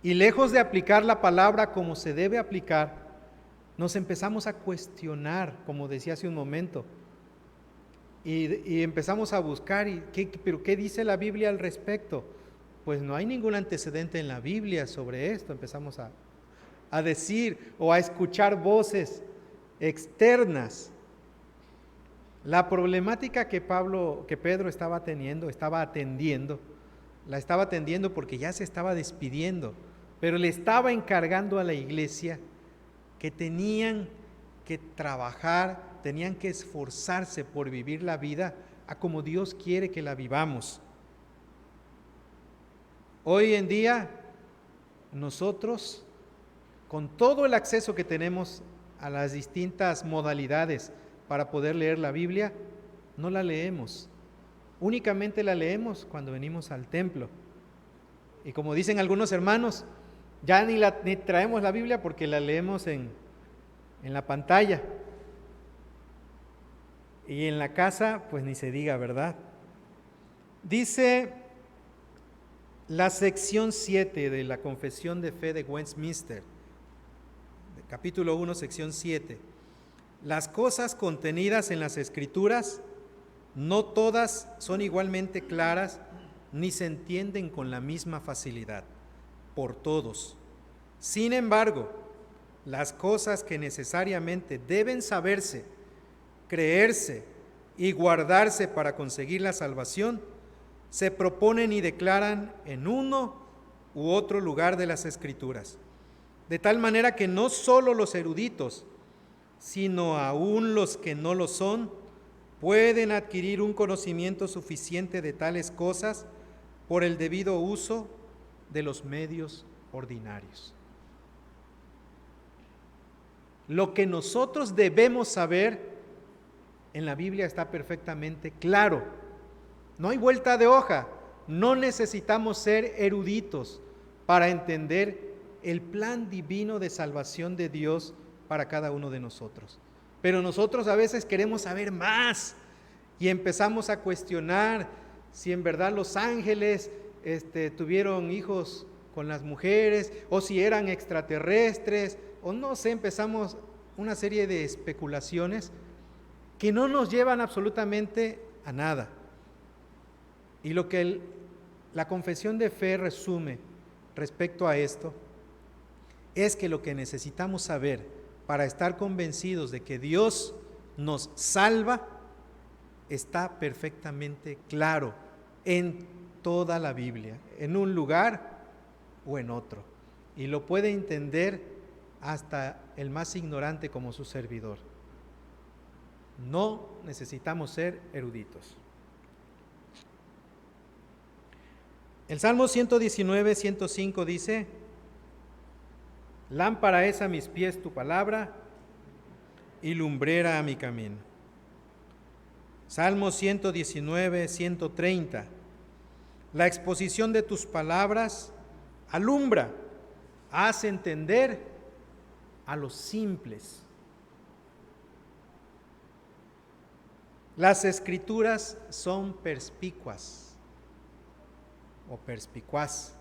Y lejos de aplicar la palabra como se debe aplicar, nos empezamos a cuestionar, como decía hace un momento, y empezamos a buscar, ¿pero qué dice la Biblia al respecto? Pues no hay ningún antecedente en la Biblia sobre esto. Empezamos a decir o a escuchar voces externas. La problemática que Pedro estaba atendiendo porque ya se estaba despidiendo, pero le estaba encargando a la iglesia que tenían que trabajar, tenían que esforzarse por vivir la vida a como Dios quiere que la vivamos. Hoy en día, nosotros, con todo el acceso que tenemos a las distintas modalidades para poder leer la Biblia, no la leemos. Únicamente la leemos cuando venimos al templo. Y como dicen algunos hermanos, ya ni traemos la Biblia porque la leemos en la pantalla. Y en la casa, pues ni se diga, ¿verdad? Dice la sección 7 de la Confesión de Fe de Westminster, capítulo 1, sección 7. Las cosas contenidas en las Escrituras no todas son igualmente claras ni se entienden con la misma facilidad por todos. Sin embargo, las cosas que necesariamente deben saberse, creerse y guardarse para conseguir la salvación, se proponen y declaran en uno u otro lugar de las Escrituras, de tal manera que no solo los eruditos, sino aún los que no lo son, pueden adquirir un conocimiento suficiente de tales cosas por el debido uso de los medios ordinarios. Lo que nosotros debemos saber en la Biblia está perfectamente claro. No hay vuelta de hoja. No necesitamos ser eruditos para entender el plan divino de salvación de Dios para cada uno de nosotros. Pero nosotros a veces queremos saber más y empezamos a cuestionar si en verdad los ángeles tuvieron hijos con las mujeres, o si eran extraterrestres, o no sé, empezamos una serie de especulaciones que no nos llevan absolutamente a nada. Y lo que la confesión de fe resume respecto a esto es que lo que necesitamos saber para estar convencidos de que Dios nos salva está perfectamente claro en toda la Biblia, en un lugar o en otro, y lo puede entender hasta el más ignorante como su servidor. No necesitamos ser eruditos. El Salmo 119, 105 dice: lámpara es a mis pies tu palabra y lumbrera a mi camino. Salmo 119, 130: la exposición de tus palabras alumbra, hace entender a los simples. Las escrituras son perspicuas o perspicuaz.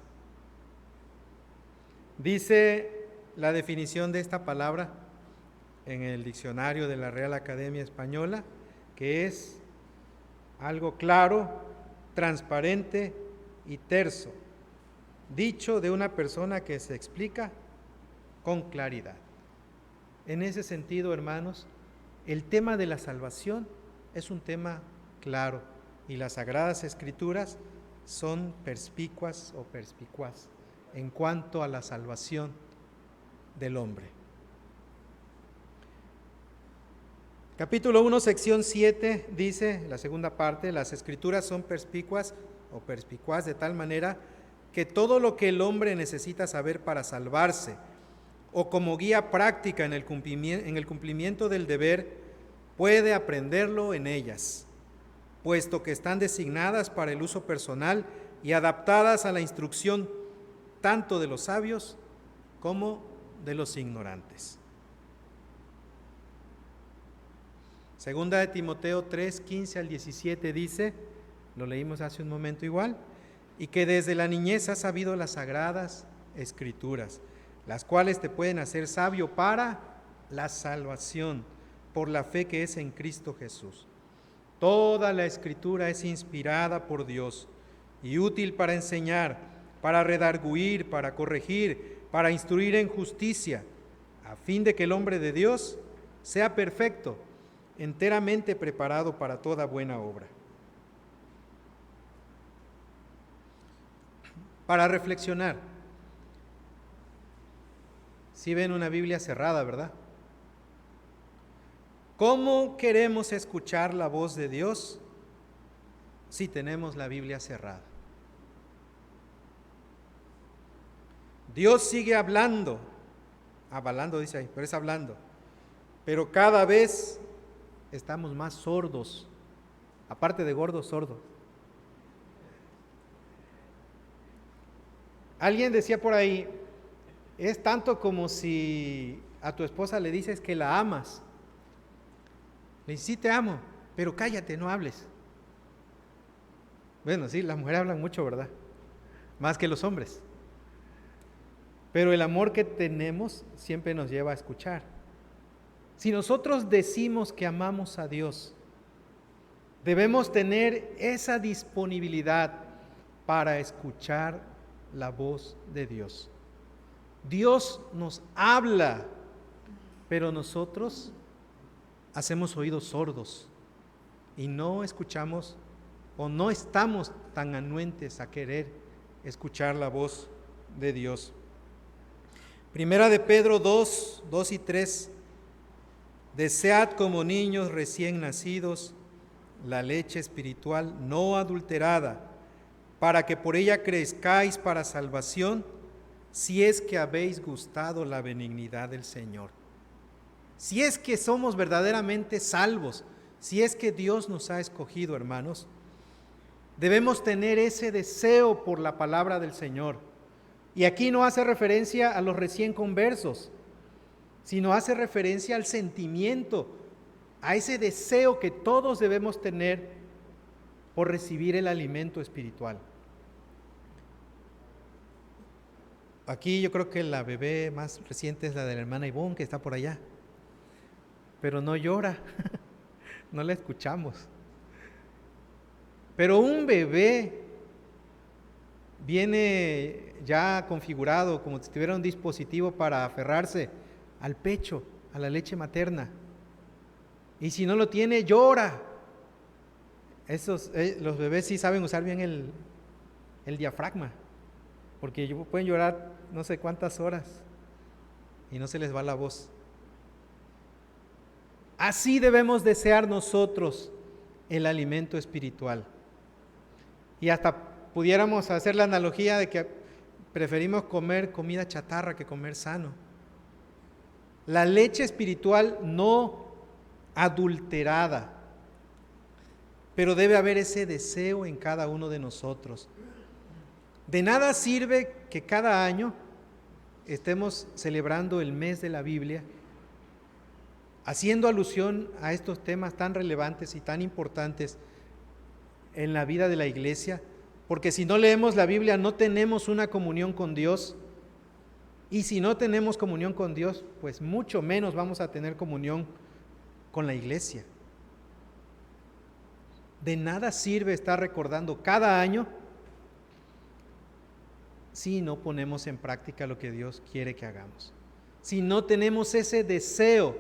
Dice la definición de esta palabra en el diccionario de la Real Academia Española que es algo claro, transparente y terso, dicho de una persona que se explica con claridad. En ese sentido, hermanos, el tema de la salvación es un tema claro y las Sagradas Escrituras son perspicuas o perspicuaz en cuanto a la salvación del hombre. Capítulo 1, sección 7 dice, la segunda parte: las Escrituras son perspicuas o perspicuaz de tal manera que todo lo que el hombre necesita saber para salvarse o como guía práctica en el cumplimiento del deber puede aprenderlo en ellas, puesto que están designadas para el uso personal y adaptadas a la instrucción tanto de los sabios como de los ignorantes. Segunda de Timoteo 3, 15 al 17 dice, lo leímos hace un momento igual, y que desde la niñez has sabido las sagradas escrituras, las cuales te pueden hacer sabio para la salvación por la fe que es en Cristo Jesús. Toda la escritura es inspirada por Dios y útil para enseñar, para redarguir, para corregir, para instruir en justicia, a fin de que el hombre de Dios sea perfecto, enteramente preparado para toda buena obra. Para reflexionar, si ven una Biblia cerrada, ¿verdad? ¿Cómo queremos escuchar la voz de Dios si tenemos la Biblia cerrada? Dios sigue hablando, dice ahí, pero es hablando, pero cada vez estamos más sordos, aparte de gordos, sordos. Alguien decía por ahí, es tanto como si a tu esposa le dices que la amas. Le dices, sí te amo, pero cállate, no hables. Bueno, sí, las mujeres hablan mucho, ¿verdad? Más que los hombres. Pero el amor que tenemos siempre nos lleva a escuchar. Si nosotros decimos que amamos a Dios, debemos tener esa disponibilidad para escuchar la voz de Dios. Dios nos habla, pero nosotros hacemos oídos sordos y no escuchamos o no estamos tan anuentes a querer escuchar la voz de Dios. Primera de Pedro 2, 2 y 3. Desead como niños recién nacidos la leche espiritual no adulterada, para que por ella crezcáis para salvación, si es que habéis gustado la benignidad del Señor. Si es que somos verdaderamente salvos, si es que Dios nos ha escogido, hermanos, debemos tener ese deseo por la palabra del Señor. Y aquí no hace referencia a los recién conversos, sino hace referencia al sentimiento, a ese deseo que todos debemos tener por recibir el alimento espiritual. Aquí yo creo que la bebé más reciente es la de la hermana Ivonne, que está por allá. Pero no llora, no la escuchamos. Pero un bebé viene ya configurado como si tuviera un dispositivo para aferrarse al pecho, a la leche materna. Y si no lo tiene, llora. Los bebés sí saben usar bien el diafragma, porque pueden llorar no sé cuántas horas y no se les va la voz. Así debemos desear nosotros el alimento espiritual. Y hasta pudiéramos hacer la analogía de que preferimos comer comida chatarra que comer sano. La leche espiritual no adulterada, pero debe haber ese deseo en cada uno de nosotros. De nada sirve que cada año estemos celebrando el mes de la Biblia, haciendo alusión a estos temas tan relevantes y tan importantes en la vida de la iglesia, porque si no leemos la Biblia no tenemos una comunión con Dios, y si no tenemos comunión con Dios, pues mucho menos vamos a tener comunión con la iglesia. De nada sirve estar recordando cada año si no ponemos en práctica lo que Dios quiere que hagamos. Si no tenemos ese deseo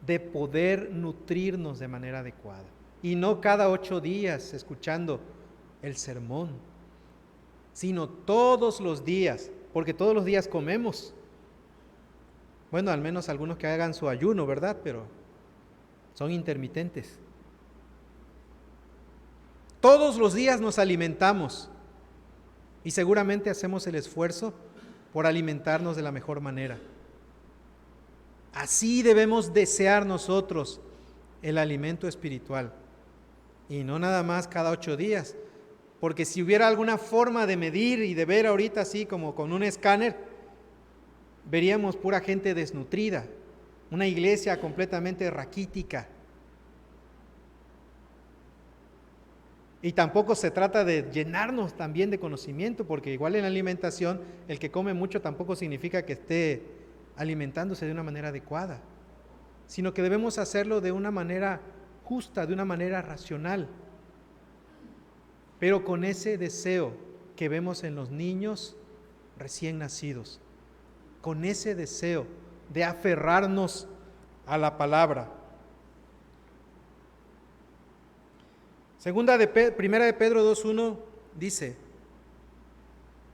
de poder nutrirnos de manera adecuada. Y no cada 8 días escuchando el sermón, sino todos los días, porque todos los días comemos. Bueno, al menos algunos que hagan su ayuno, ¿verdad? Pero son intermitentes. Todos los días nos alimentamos y seguramente hacemos el esfuerzo por alimentarnos de la mejor manera. Así debemos desear nosotros el alimento espiritual y no nada más cada 8 días, porque si hubiera alguna forma de medir y de ver ahorita así como con un escáner, veríamos pura gente desnutrida, una iglesia completamente raquítica. Y tampoco se trata de llenarnos también de conocimiento, porque igual en la alimentación, el que come mucho tampoco significa que esté alimentándose de una manera adecuada, sino que debemos hacerlo de una manera justa, de una manera racional, pero con ese deseo que vemos en los niños recién nacidos, con ese deseo de aferrarnos a la palabra. Primera de Pedro 2:1 dice,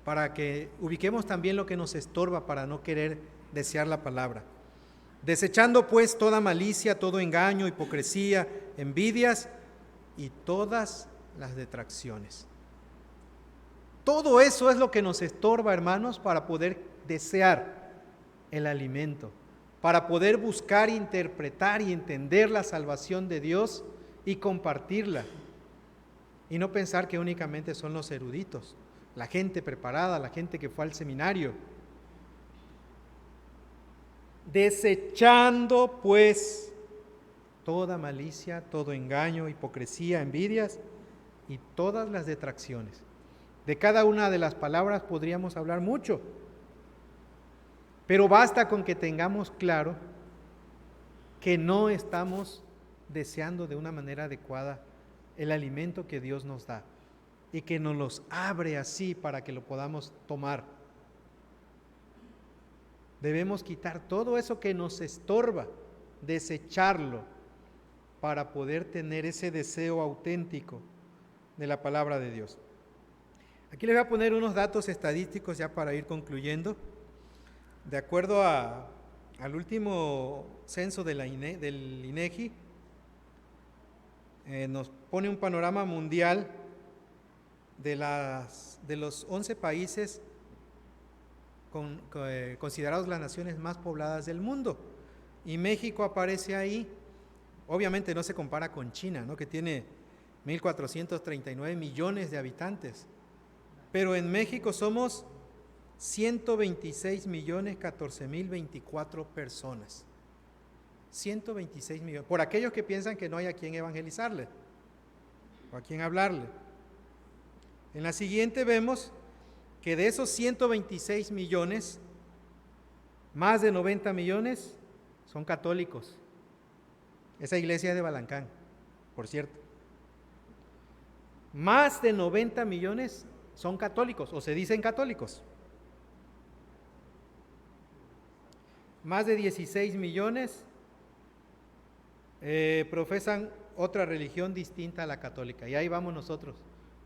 para que ubiquemos también lo que nos estorba para no querer desear la palabra. Desechando pues toda malicia, todo engaño, hipocresía, envidias y todas las detracciones. Todo eso es lo que nos estorba, hermanos, para poder desear el alimento, para poder buscar, interpretar y entender la salvación de Dios y compartirla. Y no pensar que únicamente son los eruditos, la gente preparada, la gente que fue al seminario. Desechando pues toda malicia, todo engaño, hipocresía, envidias y todas las detracciones. De cada una de las palabras podríamos hablar mucho, pero basta con que tengamos claro que no estamos deseando de una manera adecuada el alimento que Dios nos da y que nos los abre así para que lo podamos tomar. Debemos quitar todo eso que nos estorba, desecharlo para poder tener ese deseo auténtico de la palabra de Dios. Aquí les voy a poner unos datos estadísticos ya para ir concluyendo. De acuerdo al último censo del INEGI, nos pone un panorama mundial de los 11 países considerados las naciones más pobladas del mundo. Y México aparece ahí. Obviamente no se compara con China, ¿no?, que tiene 1,439 millones de habitantes. Pero en México somos 126,014,024 personas. 126 millones, por aquellos que piensan que no hay a quien evangelizarle o a quien hablarle. En la siguiente vemos que de esos 126 millones, más de 90 millones son católicos. Esa iglesia es de Balancán, por cierto. Más de 90 millones son católicos, o se dicen católicos. Más de 16 millones profesan otra religión distinta a la católica. Y ahí vamos nosotros,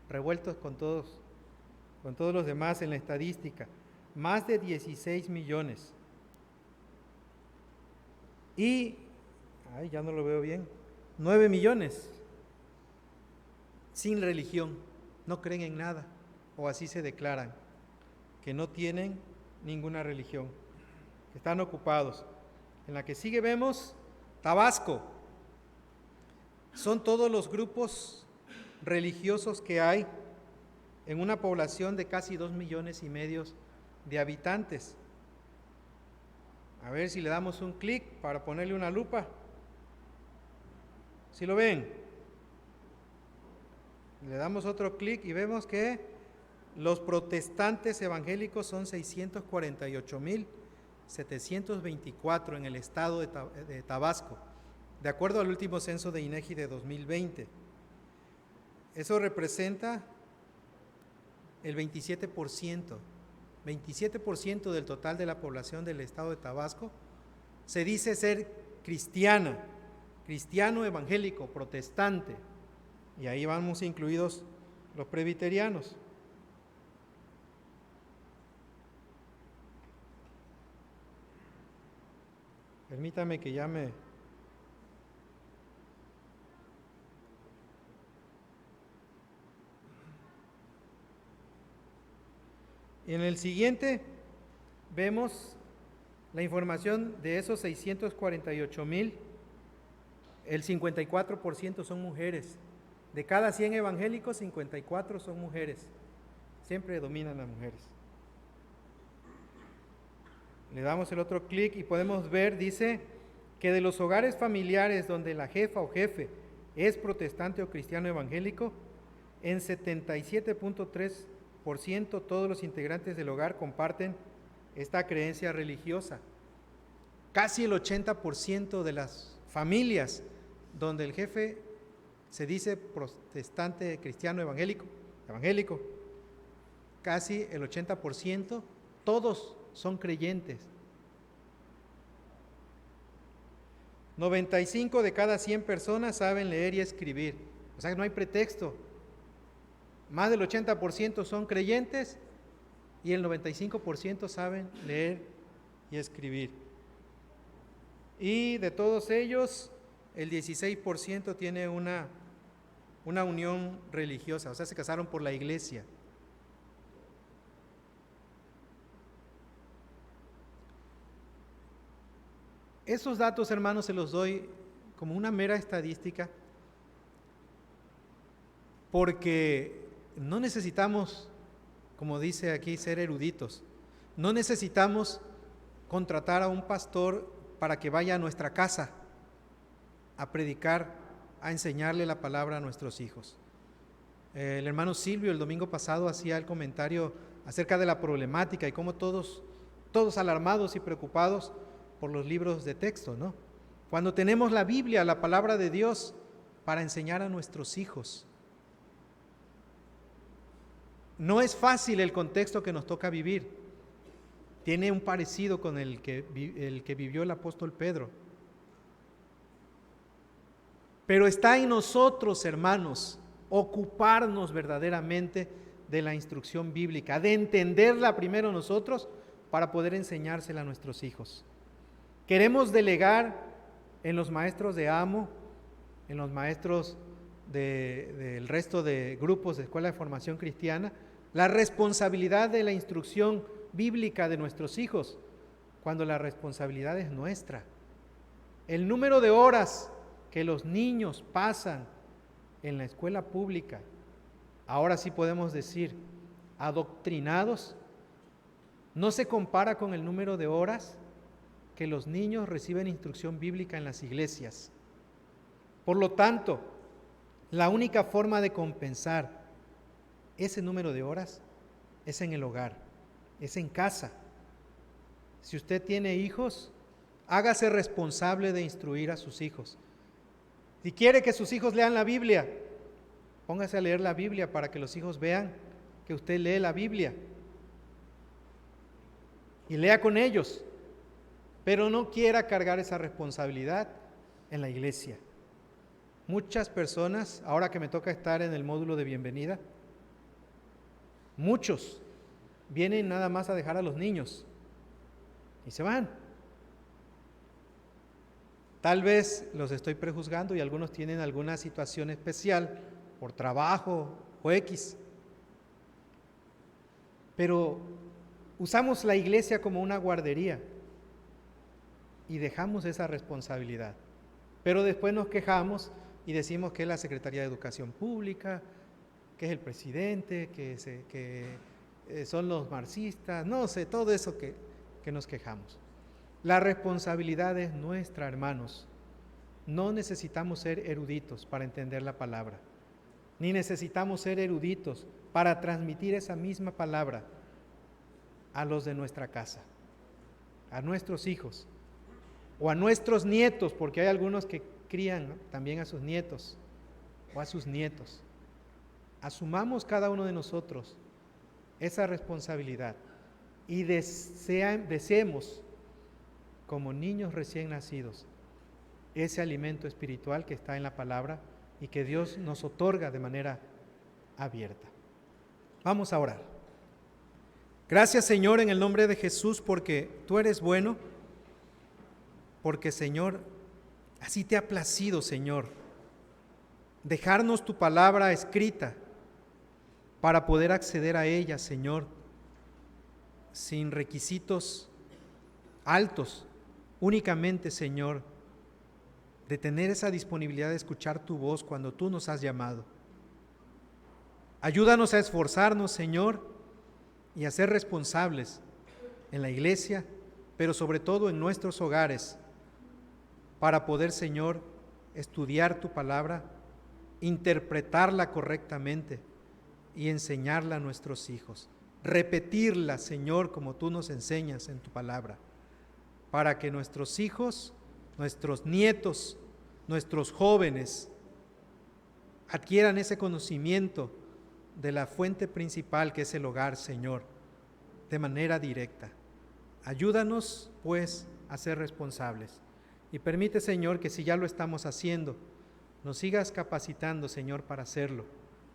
revueltos con todos los demás en la estadística. Más de 16 millones. Y, ya no lo veo bien, 9 millones sin religión, no creen en nada, o así se declaran, que no tienen ninguna religión, que están ocupados. En la que sigue vemos Tabasco. Son todos los grupos religiosos que hay en una población de casi 2,5 millones de habitantes. A ver si le damos un clic para ponerle una lupa. ¿Sí lo ven? Le damos otro clic y vemos que los protestantes evangélicos son 648,724 en el estado de Tabasco, de acuerdo al último censo de INEGI de 2020. Eso representa el 27%. 27% del total de la población del estado de Tabasco se dice ser cristiano evangélico, protestante, y ahí vamos incluidos los presbiterianos. Permítame que llame. En el siguiente vemos la información de esos 648,000, el 54% son mujeres. De cada 100 evangélicos, 54 son mujeres. Siempre dominan las mujeres. Le damos el otro clic y podemos ver, dice, que de los hogares familiares donde la jefa o jefe es protestante o cristiano evangélico, en 77.3% todos los integrantes del hogar comparten esta creencia religiosa. Casi el 80% de las familias donde el jefe se dice protestante, cristiano, evangélico, casi el 80%, todos son creyentes. 95 de cada 100 personas saben leer y escribir, o sea que no hay pretexto. Más del 80% son creyentes y el 95% saben leer y escribir. Y de todos ellos, el 16% tiene una unión religiosa, o sea, se casaron por la iglesia. Esos datos, hermanos, se los doy como una mera estadística, porque no necesitamos, como dice aquí, ser eruditos. No necesitamos contratar a un pastor para que vaya a nuestra casa a predicar, a enseñarle la palabra a nuestros hijos. El hermano Silvio el domingo pasado hacía el comentario acerca de la problemática y cómo todos alarmados y preocupados por los libros de texto, ¿no? Cuando tenemos la Biblia, la palabra de Dios, para enseñar a nuestros hijos. No es fácil el contexto que nos toca vivir. Tiene un parecido con el que vivió el apóstol Pedro. Pero está en nosotros, hermanos, ocuparnos verdaderamente de la instrucción bíblica, de entenderla primero nosotros para poder enseñársela a nuestros hijos. Queremos delegar en los maestros de AMO, en los maestros del resto de grupos de Escuela de Formación Cristiana, la responsabilidad de la instrucción bíblica de nuestros hijos, cuando la responsabilidad es nuestra. El número de horas que los niños pasan en la escuela pública, ahora sí podemos decir, adoctrinados, no se compara con el número de horas que los niños reciben instrucción bíblica en las iglesias. Por lo tanto, la única forma de compensar ese número de horas es en el hogar, es en casa. Si usted tiene hijos, hágase responsable de instruir a sus hijos. Si quiere que sus hijos lean la Biblia, póngase a leer la Biblia para que los hijos vean que usted lee la Biblia. Y lea con ellos, pero no quiera cargar esa responsabilidad en la iglesia. Muchas personas, ahora que me toca estar en el módulo de bienvenida, muchos vienen nada más a dejar a los niños y se van. Tal vez los estoy prejuzgando y algunos tienen alguna situación especial por trabajo o X. Pero usamos la iglesia como una guardería y dejamos esa responsabilidad. Pero después nos quejamos y decimos que es la Secretaría de Educación Pública, que es el presidente, que son los marxistas, no sé, todo eso que nos quejamos. La responsabilidad es nuestra, hermanos. No necesitamos ser eruditos para entender la palabra, ni necesitamos ser eruditos para transmitir esa misma palabra a los de nuestra casa, a nuestros hijos o a nuestros nietos, porque hay algunos que crían también a sus nietos o a sus nietos. Asumamos cada uno de nosotros esa responsabilidad y deseemos como niños recién nacidos ese alimento espiritual que está en la palabra y que Dios nos otorga de manera abierta. Vamos a orar. Gracias, Señor, en el nombre de Jesús, porque tú eres bueno, porque, Señor, así te ha placido, Señor, dejarnos tu palabra escrita para poder acceder a ella, Señor, sin requisitos altos, únicamente, Señor, de tener esa disponibilidad de escuchar tu voz cuando tú nos has llamado. Ayúdanos a esforzarnos, Señor, y a ser responsables en la iglesia, pero sobre todo en nuestros hogares, para poder, Señor, estudiar tu palabra, interpretarla correctamente y enseñarla a nuestros hijos. Repetirla, Señor, como tú nos enseñas en tu palabra, para que nuestros hijos, nuestros nietos, nuestros jóvenes adquieran ese conocimiento de la fuente principal que es el hogar, Señor, de manera directa. Ayúdanos, pues, a ser responsables. Y permite, Señor, que si ya lo estamos haciendo, nos sigas capacitando, Señor, para hacerlo.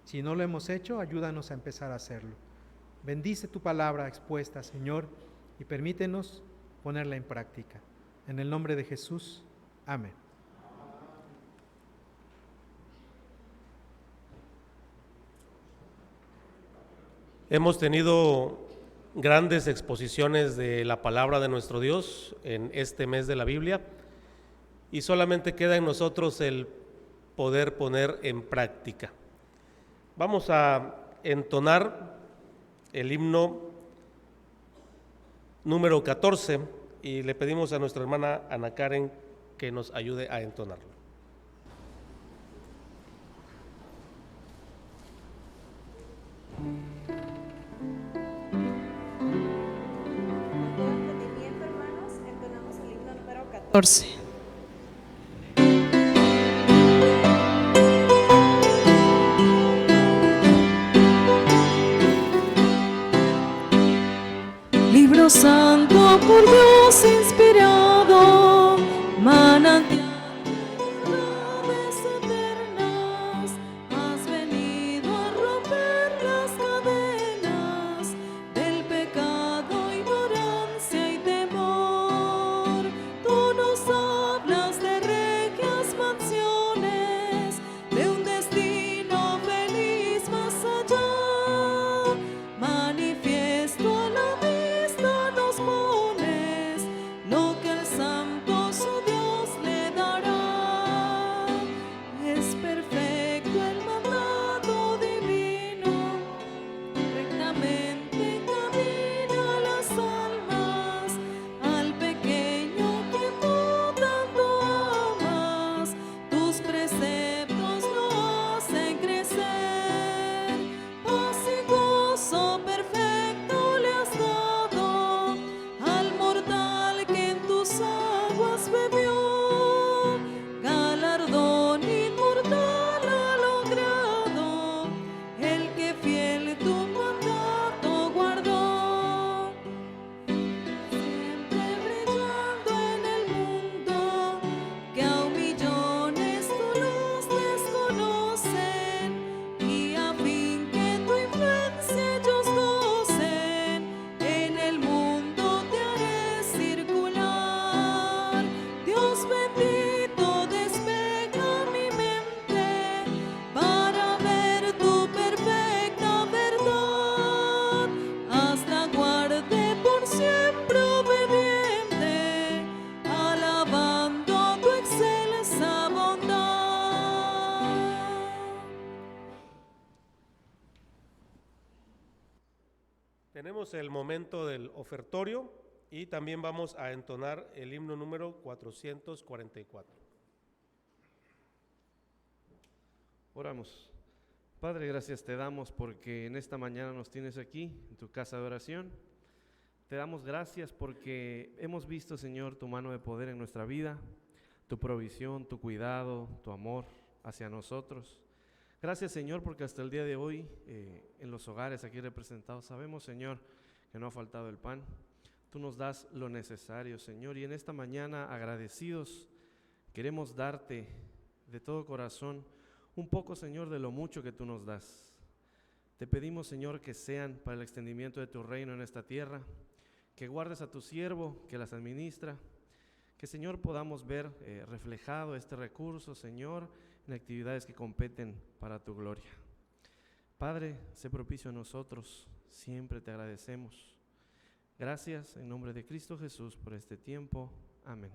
Si no lo hemos hecho, ayúdanos a empezar a hacerlo. Bendice tu palabra expuesta, Señor, y permítenos ponerla en práctica. En el nombre de Jesús, amén. Hemos tenido grandes exposiciones de la palabra de nuestro Dios en este mes de la Biblia y solamente queda en nosotros el poder poner en práctica. Vamos a entonar el himno número 14 y le pedimos a nuestra hermana Ana Karen que nos ayude a entonarlo. Hermanos, entonamos el himno número 14. Libro santo por Dios inspirado, manantial de verdades eternas, has venido a romper las cadenas del pecado, ignorancia y temor. Tú nos hablas de regias mansiones, de un destino feliz más allá, manifiesto a la vista nos pones, tenemos el momento del ofertorio y también vamos a entonar el himno número 444. Oramos. Padre, gracias te damos porque en esta mañana nos tienes aquí, en tu casa de oración. Te damos gracias porque hemos visto, Señor, tu mano de poder en nuestra vida, tu provisión, tu cuidado, tu amor hacia nosotros. Gracias, Señor, porque hasta el día de hoy, en los hogares aquí representados, sabemos, Señor, que no ha faltado el pan. Tú nos das lo necesario, Señor, y en esta mañana, agradecidos, queremos darte de todo corazón un poco, Señor, de lo mucho que tú nos das. Te pedimos, Señor, que sean para el extendimiento de tu reino en esta tierra, que guardes a tu siervo, que las administra, que, Señor, podamos ver reflejado este recurso, Señor, en actividades que competen para tu gloria. Padre, sé propicio a nosotros, siempre te agradecemos. Gracias en nombre de Cristo Jesús por este tiempo. Amén.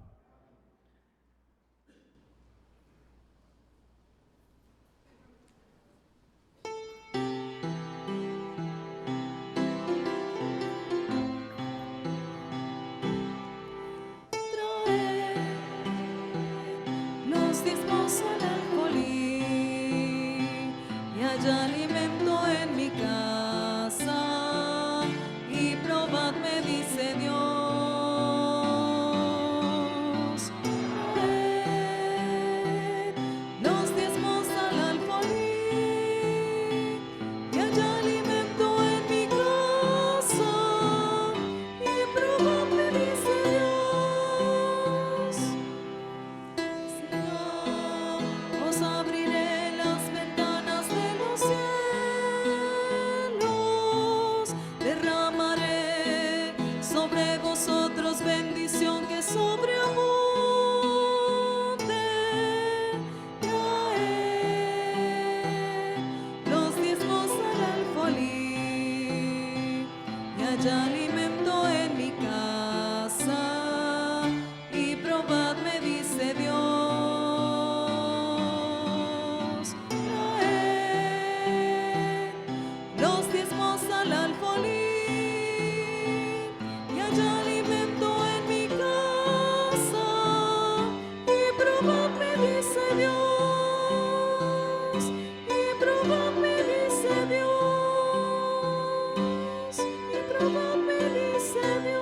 Los diezmos al alfolí y haya alimento en mi casa y probadme, dice Dios. Traed los diezmos al alfolí y haya alimento en mi casa y probadme, dice Dios. Señor, os abriré las ventanas de los cielos, derramaré sobre vosotros bendición que sobreabunde. Traed los diezmos al alfolí y haya alimento en mi casa y probadme, dice Dios. Traed los diezmos al alfolí y haya alimento en mi casa y probadme, dice Dios. Y probadme, dice Dios. Y probadme, dice Dios.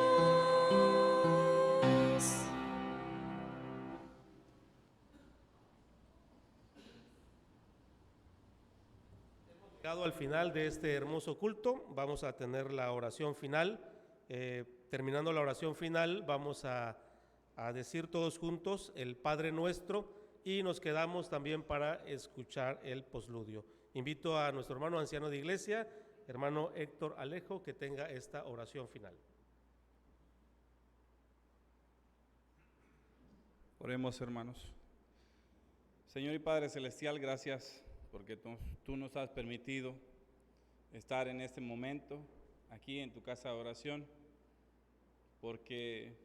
Llegado al final de este hermoso culto, vamos a tener la oración final. Terminando la oración final, vamos a decir todos juntos el Padre Nuestro y nos quedamos también para escuchar el posludio. Invito a nuestro hermano anciano de iglesia, hermano Héctor Alejo, que tenga esta oración final. Oremos, hermanos. Señor y Padre Celestial, gracias porque tú nos has permitido estar en este momento aquí en tu casa de oración, porque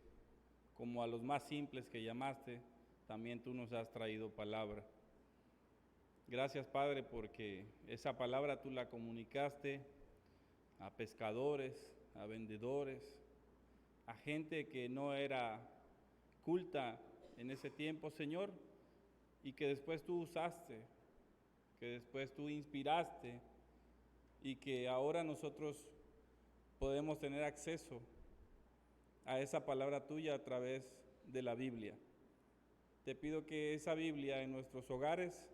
como a los más simples que llamaste, también tú nos has traído palabra. Gracias, Padre, porque esa palabra tú la comunicaste a pescadores, a vendedores, a gente que no era culta en ese tiempo, Señor, y que después tú usaste, que después tú inspiraste y que ahora nosotros podemos tener acceso a esa palabra tuya a través de la Biblia. Te pido que esa Biblia en nuestros hogares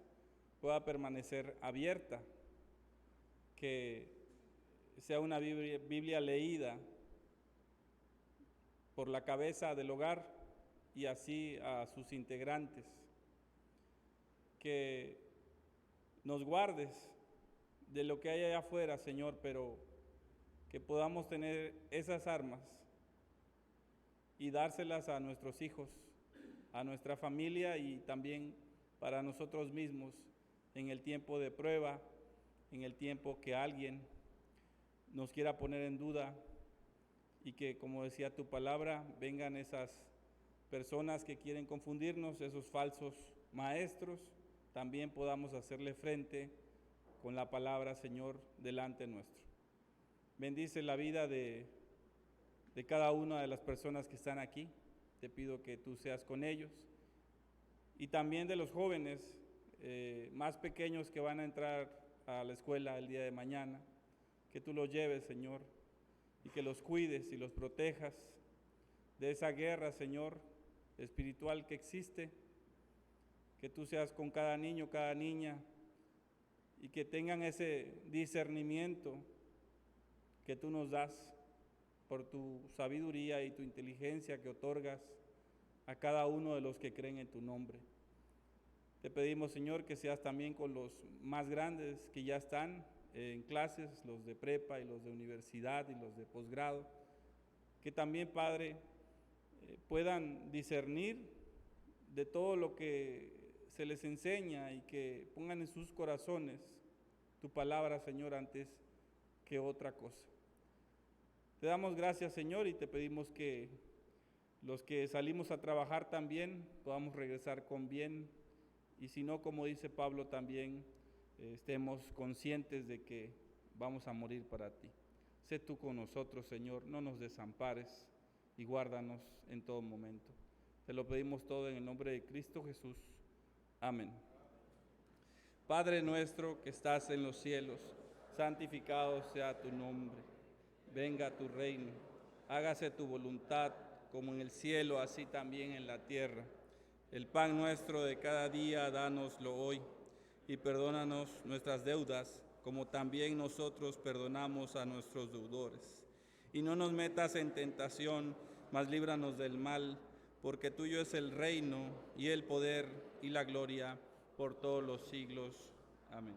pueda permanecer abierta, que sea una Biblia leída por la cabeza del hogar y así a sus integrantes, que nos guardes de lo que hay allá afuera, Señor, pero que podamos tener esas armas y dárselas a nuestros hijos, a nuestra familia y también para nosotros mismos en el tiempo de prueba, en el tiempo que alguien nos quiera poner en duda y que, como decía tu palabra, vengan esas personas que quieren confundirnos, esos falsos maestros, también podamos hacerle frente con la palabra, Señor, delante nuestro. Bendice la vida de cada una de las personas que están aquí. Te pido que tú seas con ellos. Y también de los jóvenes más pequeños que van a entrar a la escuela el día de mañana. Que tú los lleves, Señor, y que los cuides y los protejas de esa guerra, Señor, espiritual que existe. Que tú seas con cada niño, cada niña, y que tengan ese discernimiento que tú nos das por tu sabiduría y tu inteligencia que otorgas a cada uno de los que creen en tu nombre. Te pedimos, Señor, que seas también con los más grandes que ya están en clases, los de prepa y los de universidad y los de posgrado, que también, Padre, puedan discernir de todo lo que se les enseña y que pongan en sus corazones tu palabra, Señor, antes que otra cosa. Te damos gracias, Señor, y te pedimos que los que salimos a trabajar también podamos regresar con bien, y si no, como dice Pablo, también estemos conscientes de que vamos a morir para ti. Sé tú con nosotros, Señor, no nos desampares y guárdanos en todo momento. Te lo pedimos todo en el nombre de Cristo Jesús. Amén. Padre nuestro que estás en los cielos, santificado sea tu nombre. Venga tu reino, hágase tu voluntad, como en el cielo, así también en la tierra. El pan nuestro de cada día, dánoslo hoy, y perdónanos nuestras deudas, como también nosotros perdonamos a nuestros deudores. Y no nos metas en tentación, mas líbranos del mal, porque tuyo es el reino, y el poder, y la gloria, por todos los siglos. Amén.